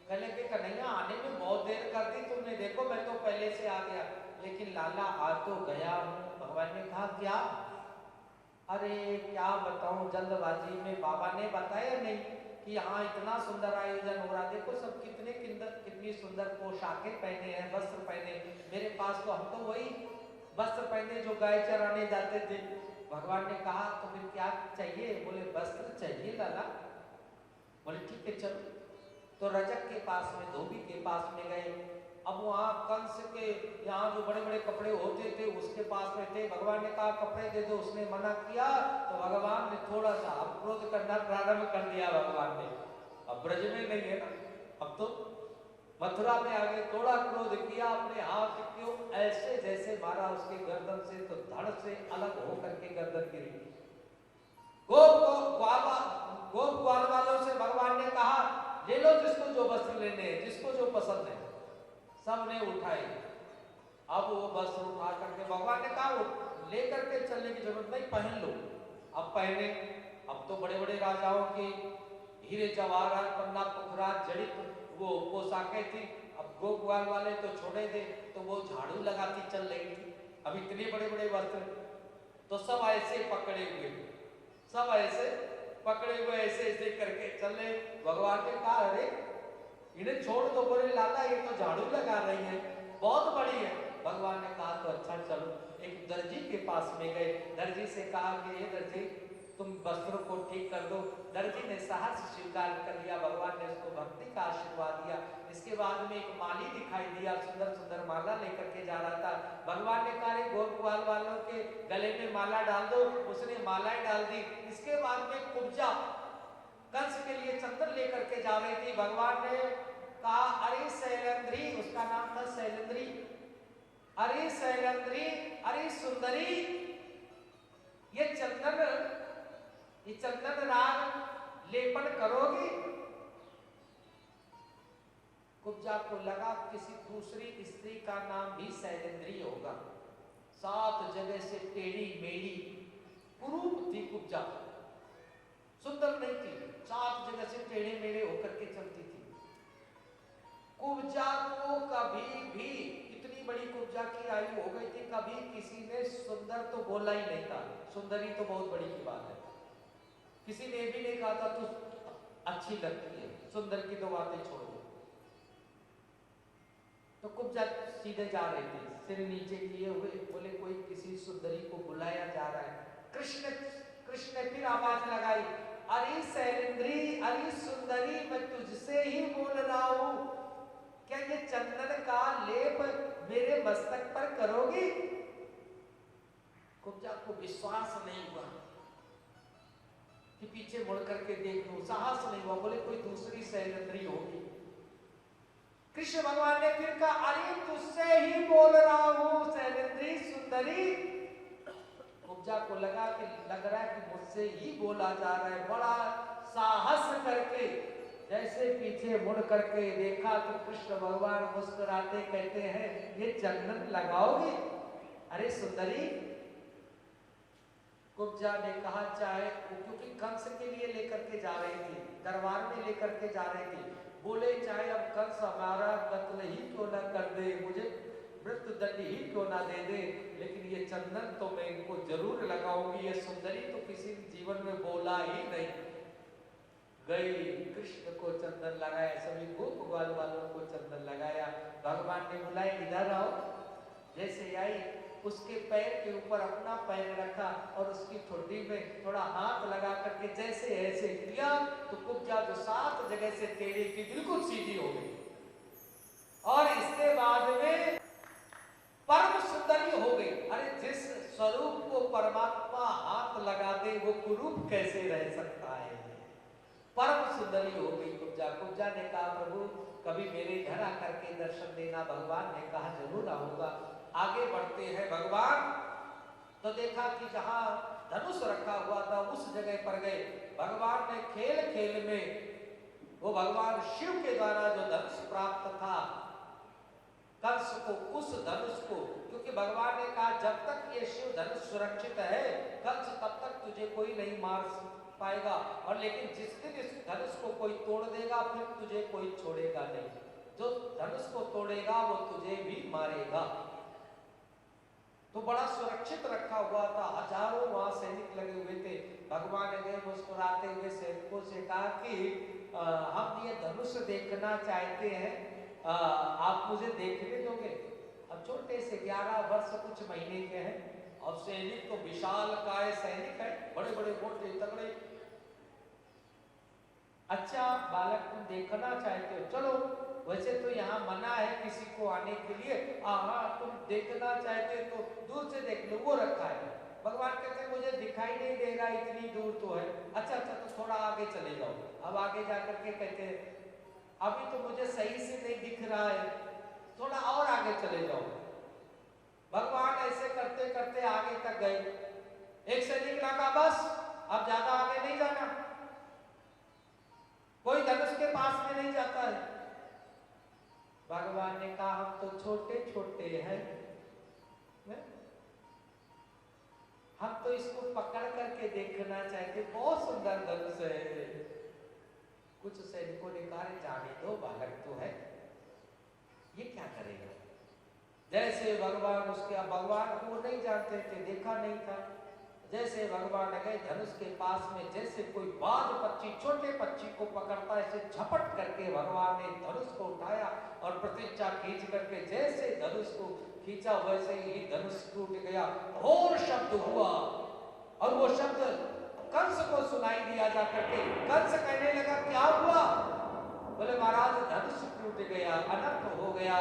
कहने के कन्हैया आने में बहुत देर कर दी तुमने, देखो मैं तो पहले से आ गया, लेकिन लाला आ तो गया हूँ। भगवान ने कहा क्या? अरे क्या बताऊं, जल्दबाजी में बाबा ने बताया नहीं कि यहाँ इतना सुंदर आयोजन हो रहा, देखो सब कितनी सुंदर पोशाकें पहने हैं, वस्त्र पहने। मेरे पास तो हम तो वही वस्त्र पहने जो गाय चराने जाते थे। भगवान ने कहा तो फिर क्या चाहिए? बोले वस्त्र चाहिए लाला। बोले ठीक है चलो। तो रजक के पास में, धोबी के पास में गए। अब वहाँ कंस के यहाँ जो बड़े बड़े कपड़े होते थे उसके पास में थे। भगवान ने कहा कपड़े दे दो, उसने मना किया तो भगवान ने थोड़ा सा क्रोध करना प्रारंभ कर दिया। भगवान ने अब ब्रज में नहीं है ना, अब तो मथुरा में आगे थोड़ा क्रोध किया, अपने हाथ क्यों ऐसे जैसे मारा उसके गर्दन से, तो धड़ से अलग होकर के गर्दन गिरी। गोप ग्वाल वालों से भगवान ने कहा ले लो जिसको जो वस्त्र लेने हैं, जिसको जो पसंद है। सबने उठाए। अब वो वस्त्र उठा करके भगवान ने कहा लेकर के चलने की जरूरत नहीं, पहन लो। अब पहने। अब तो बड़े बड़े राजाओं के हीरे जवाहरात पन्ना पुखरात जड़ित वो पोशाकें थी। अब गोप ग्वाल वाले तो छोड़े थे, तो वो झाड़ू लगाती चल रही थी। अब इतने बड़े बड़े वस्त्र, तो सब ऐसे पकड़े हुए, सब ऐसे पकड़े हुए ऐसे ऐसे करके चले। भगवान ने कहा अरे इन्हें छोड़ दो। बोले लाला ये तो झाड़ू लगा रही है, बहुत बड़ी है। भगवान ने कहा तो अच्छा चलो। एक दर्जी के पास में गए, दर्जी से कहा कि ये दर्जी तुम वस्त्रों को ठीक कर दो। दर्जी ने साहस स्वीकार कर लिया। भगवान ने उसको भक्ति का आशीर्वाद दिया। इसके बाद में एक माली दिखाई दिया, सुंदर सुंदर माला लेकर के जा रहा था। भगवान ने कहा गोप ग्वाल वालों के गले में माला डाल दो, उसने मालाएं डाल दी। इसके बाद में कुब्जा कंस के लिए चंदन लेकर के जा रही थी। भगवान ने कहा अरे शैलेंद्री, उसका नाम था शैलेंद्री, अरे शैलेंद्री, अरे सुंदरी, ये चंदन राग लेपन करोगी? कुब्जा को लगा किसी दूसरी स्त्री का नाम भी शैलेंद्री होगा। 7 जगह से टेढ़ी मेढ़ी कुरूप थी कुब्जा, सुंदर नहीं थी, 7 जगह से टेढ़े मेढ़े होकर के चलती थी। कुब्जा को कभी भी, इतनी बड़ी कुब्जा की आयु हो गई थी, कभी किसी ने सुंदर तो बोला ही नहीं था। सुंदरी तो बहुत बड़ी की बात है, किसी ने भी नहीं कहा था तू अच्छी लगती है, सुंदर की तो बातें छोड़ दो। तो कुब्जा सीधे जा रही थी, सिर नीचे किए हुए। बोले कोई किसी सुंदरी को बुलाया जा रहा है। कृष्ण कृष्ण फिर आवाज लगाई, अरे शैलेंद्री, अरे सुंदरी, मैं तुझसे ही बोल रहा हूं, क्या ये चंदन का लेप मेरे मस्तक पर करोगी? कुब्जा को विश्वास नहीं हुआ कि पीछे मुड़ करके देख लूं, साहस नहीं हुआ, बोले कोई दूसरी सैलंद्री होगी। कृष्ण भगवान ने फिर कहा, अरे तुझसे ही बोल रहा हूं सैलंद्री सुंदरी। कुब्जा को लग रहा है कि मुझसे ही बोला जा रहा है। बड़ा साहस करके जैसे पीछे मुड़ करके देखा तो कृष्ण भगवान मुस्कुराते कहते हैं, ये चंदन लगाओगे? अरे सुंदरी। कुब्जा ने कहा, चाहे, क्योंकि कंस के लिए लेकर के जा रही थी, दरबार में लेकर के जा रही थी, बोले चाहे अब कंस हमारा कत्ल ही क्यों ना कर दे, मुझे मृत्यु दंड ही क्यों ना दे दे, लेकिन ये चंदन तो मैं इनको जरूर लगाऊंगी। ये सुंदरी तो किसी जीवन में बोला ही नहीं। गई, कृष्ण को चंदन लगाया, सभी गोप ग्वाल वालों को चंदन लगाया। भगवान ने बुलाया, इधर आओ। जैसे आई, उसके पैर के ऊपर अपना पैर रखा और उसकी ठुड्डी में थोड़ा हाथ लगा करके जैसे ऐसे किया तो कुब्जा जो 7 जगह से टेढ़ी की बिल्कुल सीधी हो गई। और इसके बाद में परम सुंदरी हो गई। अरे जिस स्वरूप को परमात्मा हाथ लगा दे वो कुरूप कैसे रह सकता है? परम सुंदरी हो गई कुब्जा। कुब्जा ने कहा, प्रभु कभी मेरे घर आकर के दर्शन देना। भगवान ने कहा, जरूर आऊंगा। आगे बढ़ते हैं भगवान, तो देखा कि जहां धनुष रखा हुआ था उस जगह पर गए। भगवान ने खेल खेल में वो भगवान शिव के द्वारा जो धनुष प्राप्त था कंस को, उस धनुष को, क्योंकि भगवान ने कहा जब तक ये शिव धनुष सुरक्षित है कंस तब तक तुझे कोई नहीं मार पाएगा, और लेकिन जिस दिन इस धनुष को कोई तोड़ देगा फिर तुझे कोई छोड़ेगा नहीं। जो धनुष को तोड़ेगा वो तुझे भी मारेगा। तो बड़ा सुरक्षित रखा हुआ था, हजारों वहां सैनिक लगे हुए थे। भगवान ने मुस्कुराते हुए सैनिकों से कहा कि हम ये धनुष देखना चाहते हैं, आप मुझे देखने दोगे? अब छोटे से 11 वर्ष कुछ महीने के हैं और सैनिक तो विशाल काय सैनिक है, बड़े बड़े मोटे तगड़े। अच्छा बालक तुम देखना चाहते हो, चलो, वैसे तो यहाँ मना है किसी को आने के लिए, हाँ तुम देखना चाहते हो तो दूर से देख लो, वो रखा है। भगवान कहते हैं मुझे दिखाई नहीं दे रहा, इतनी दूर तो है। अच्छा तो थोड़ा आगे चले जाओ। अब आगे जाकर के कहते हैं अभी तो मुझे सही से नहीं दिख रहा है, थोड़ा और आगे चले जाओ। भगवान ऐसे करते करते आगे तक गए। एक सैनिक लगा, बस अब ज्यादा आगे नहीं जाना, कोई धनुष के पास में नहीं जाता है। भगवान ने कहा हम तो छोटे छोटे हैं, हम तो इसको पकड़ करके देखना चाहते, बहुत सुंदर धनुष है। कुछ सैनिकों ने कहा जाने दो, बालक तो है, ये क्या करेगा? जैसे भगवान उसके, भगवान को नहीं जानते थे, देखा नहीं था। जैसे भगवान गए धनुष के पास में, जैसे कोई बाज पक्षी छोटे पक्षी को पकड़ता है, ऐसे झपट करके भगवान ने धनुष को उठाया और प्रतिज्ञा खींच करके जैसे धनुष को खींचा वैसे ही धनुष टूट गया। घोर शब्द हुआ और वो शब्द कंस को सुनाई दिया जा करके। कंस कहने लगा क्या हुआ? बोले महाराज धनुष टूट गया, अनर्थ हो गया।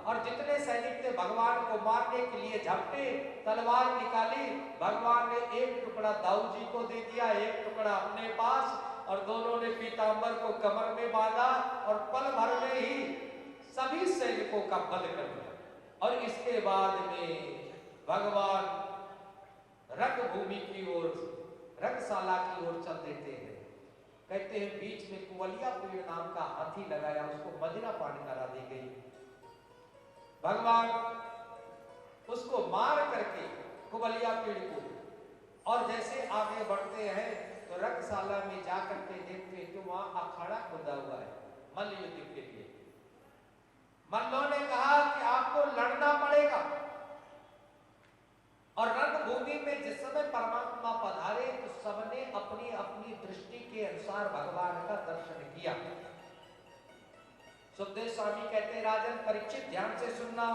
और जितने सैनिक थे भगवान को मारने के लिए झपटे, तलवार निकाली। भगवान ने एक टुकड़ा दाऊ जी को दे दिया, एक टुकड़ा अपने पास, और दोनों ने पीतांबर को कमर में बांधा और पल भर में ही सभी सैनिकों का वध कर दिया। और इसके बाद में भगवान रंगभूमि की ओर, रंगशाला की ओर चल देते हैं। कहते हैं बीच में कुवलिया पेड़ नाम का हाथी लगाया, उसको मदिरा पान करा दी गई। भगवान उसको मार करके कुवलिया पेड़ को, और जैसे आगे बढ़ते हैं तो रंगशाला में जाकर के देखते हैं कि वहां अखाड़ा खुदा हुआ है मल्ल युद्ध के लिए। मल्लों ने कहा कि आपको लड़ना पड़ेगा। और रणभूमि में जिस समय परमात्मा पधारे तो सबने अपनी अपनी दृष्टि के अनुसार भगवान का दर्शन किया। सुखदेव स्वामी कहते हैं राजन परीक्षित ध्यान से सुनना,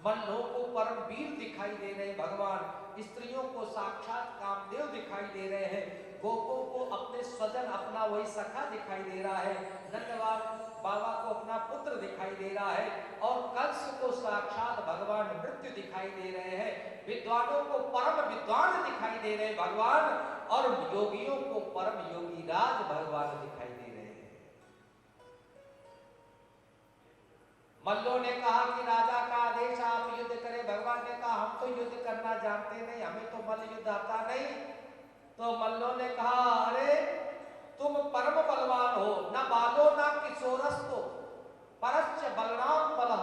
मल्लों को परम वीर दिखाई दे रहे भगवान, स्त्रियों को साक्षात कामदेव दिखाई दे रहे हैं, गोपों को अपने स्वजन, अपना वही सखा दिखाई दे रहा है, नंदलाल बाबा को अपना पुत्र दिखाई दे रहा है, और कंस को साक्षात भगवान मृत्यु दिखाई दे रहे हैं, विद्वानों को परम विद्वान दिखाई दे रहे हैं भगवान, और योगियों को परम योगी राज भगवान दिखाई दे रहे हैं। मल्लों ने कहा कि राजा का आदेश, आप युद्ध करें। भगवान ने कहा हम तो युद्ध करना जानते नहीं, हमें तो मल्ल युद्ध आता नहीं। तो मल्लों ने कहा अरे तुम परम बलवान हो, न बालो न किशोरस्तो परस्य बलराम बलह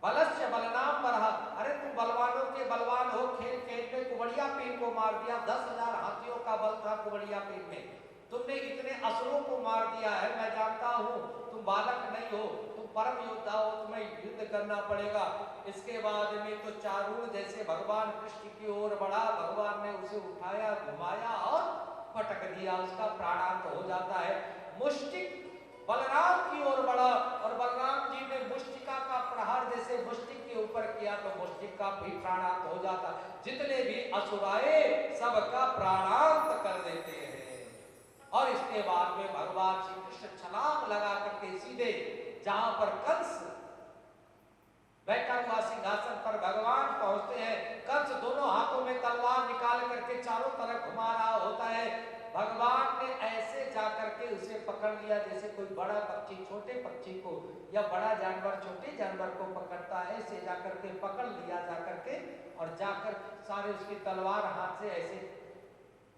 बलस्य बलराम बलह। अरे तुम बलवानों के बलवान हो, खेल खेल में कुबड़िया पीर को मार दिया, 10,000 हाथियों का बल था कुबड़िया पीर में, तुमने इतने असुरों को मार दिया है। मैं जानता हूं तुम बालक नहीं हो, तुम परम योद्धा हो, तुम्हें युद्ध करना पड़ेगा। इसके बाद में तो चारूण जैसे भगवान कृष्ण की ओर बढ़ा, भगवान ने उसे उठाया, घुमाया और पटक दिया, उसका प्राणांत हो जाता है। मुष्टिक बलराम की ओर बढ़ा और बलराम जी ने मुष्टिका का प्रहार जैसे मुष्टिक के ऊपर किया तो मुष्टिक का भी प्राणांत हो जाता। जितने भी असुर आए सबका प्राणांत कर देते हैं। और इसके बाद में भगवान श्री कृष्ण छलांग लगा करके सीधे जहां पर कंस बैठा हुआ सिंहासन पर भगवान पहुंचते हैं। कंस दोनों हाथों में तलवार निकाल करके चारों तरफ घुमा रहा होता है। भगवान ने ऐसे जाकर के उसे पकड़ लिया जैसे कोई बड़ा पक्षी छोटे पक्षी को, या बड़ा जानवर छोटे जानवर को पकड़ता है, ऐसे जाकर के पकड़ लिया जाकर के, और जाकर सारे उसकी तलवार हाथ से ऐसे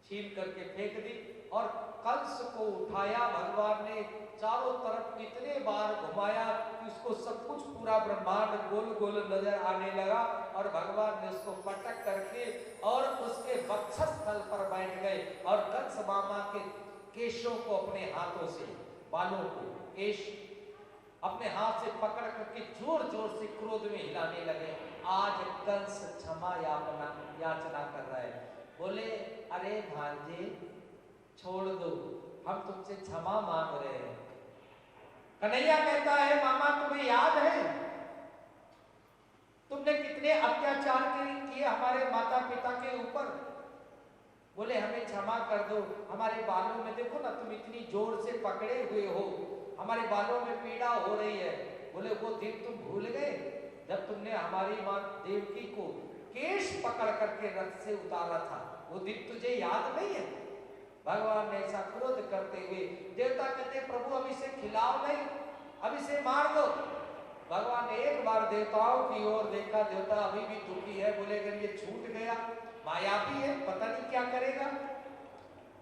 छीन करके फेंक दी। और कंस को उठाया, भगवान ने चारों तरफ इतने बार घुमाया कि उसको सब कुछ पूरा ब्रह्मांड गोल गोल नजर आने लगा, और भगवान ने उसको पटक करके और उसके वक्षस्थल पर बैठ गए, और कंस मामा के केशों को अपने हाथों से, बालों को, केश अपने हाथ से पकड़ करके जोर जोर से क्रोध में हिलाने लगे। आज कंस क्षमा याचना कर रहा है। बोले अरे भांजे छोड़ दो, हम तुमसे क्षमा मांग रहे हैं। कन्हैया कहता है मामा तुम्हें याद है तुमने कितने अत्याचार किए हमारे माता पिता के ऊपर? बोले हमें क्षमा कर दो, हमारे बालों में देखो ना, तुम इतनी जोर से पकड़े हुए हो, हमारे बालों में पीड़ा हो रही है। बोले वो दिन तुम भूल गए जब तुमने हमारी मां देवकी को केश पकड़ करके रथ से उतारा था, वो दिन तुझे याद नहीं है? भगवान ने ऐसा क्रोध करते हुए, देवता कहते प्रभु अब इसे खिलाओ नहीं, अब इसे मार दो। भगवान ने एक बार देवताओं की ओर देखा, देवता अभी भी दुखी है। बोले अगर ये छूट गया, मायावी है, पता नहीं क्या करेगा।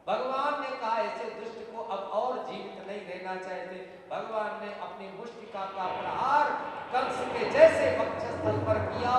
भगवान ने कहा ऐसे दुष्ट को अब और जीवित नहीं रहना चाहते। भगवान ने अपनी मुष्टिका का प्रहार कंस के जैसे वक्षस्थल पर किया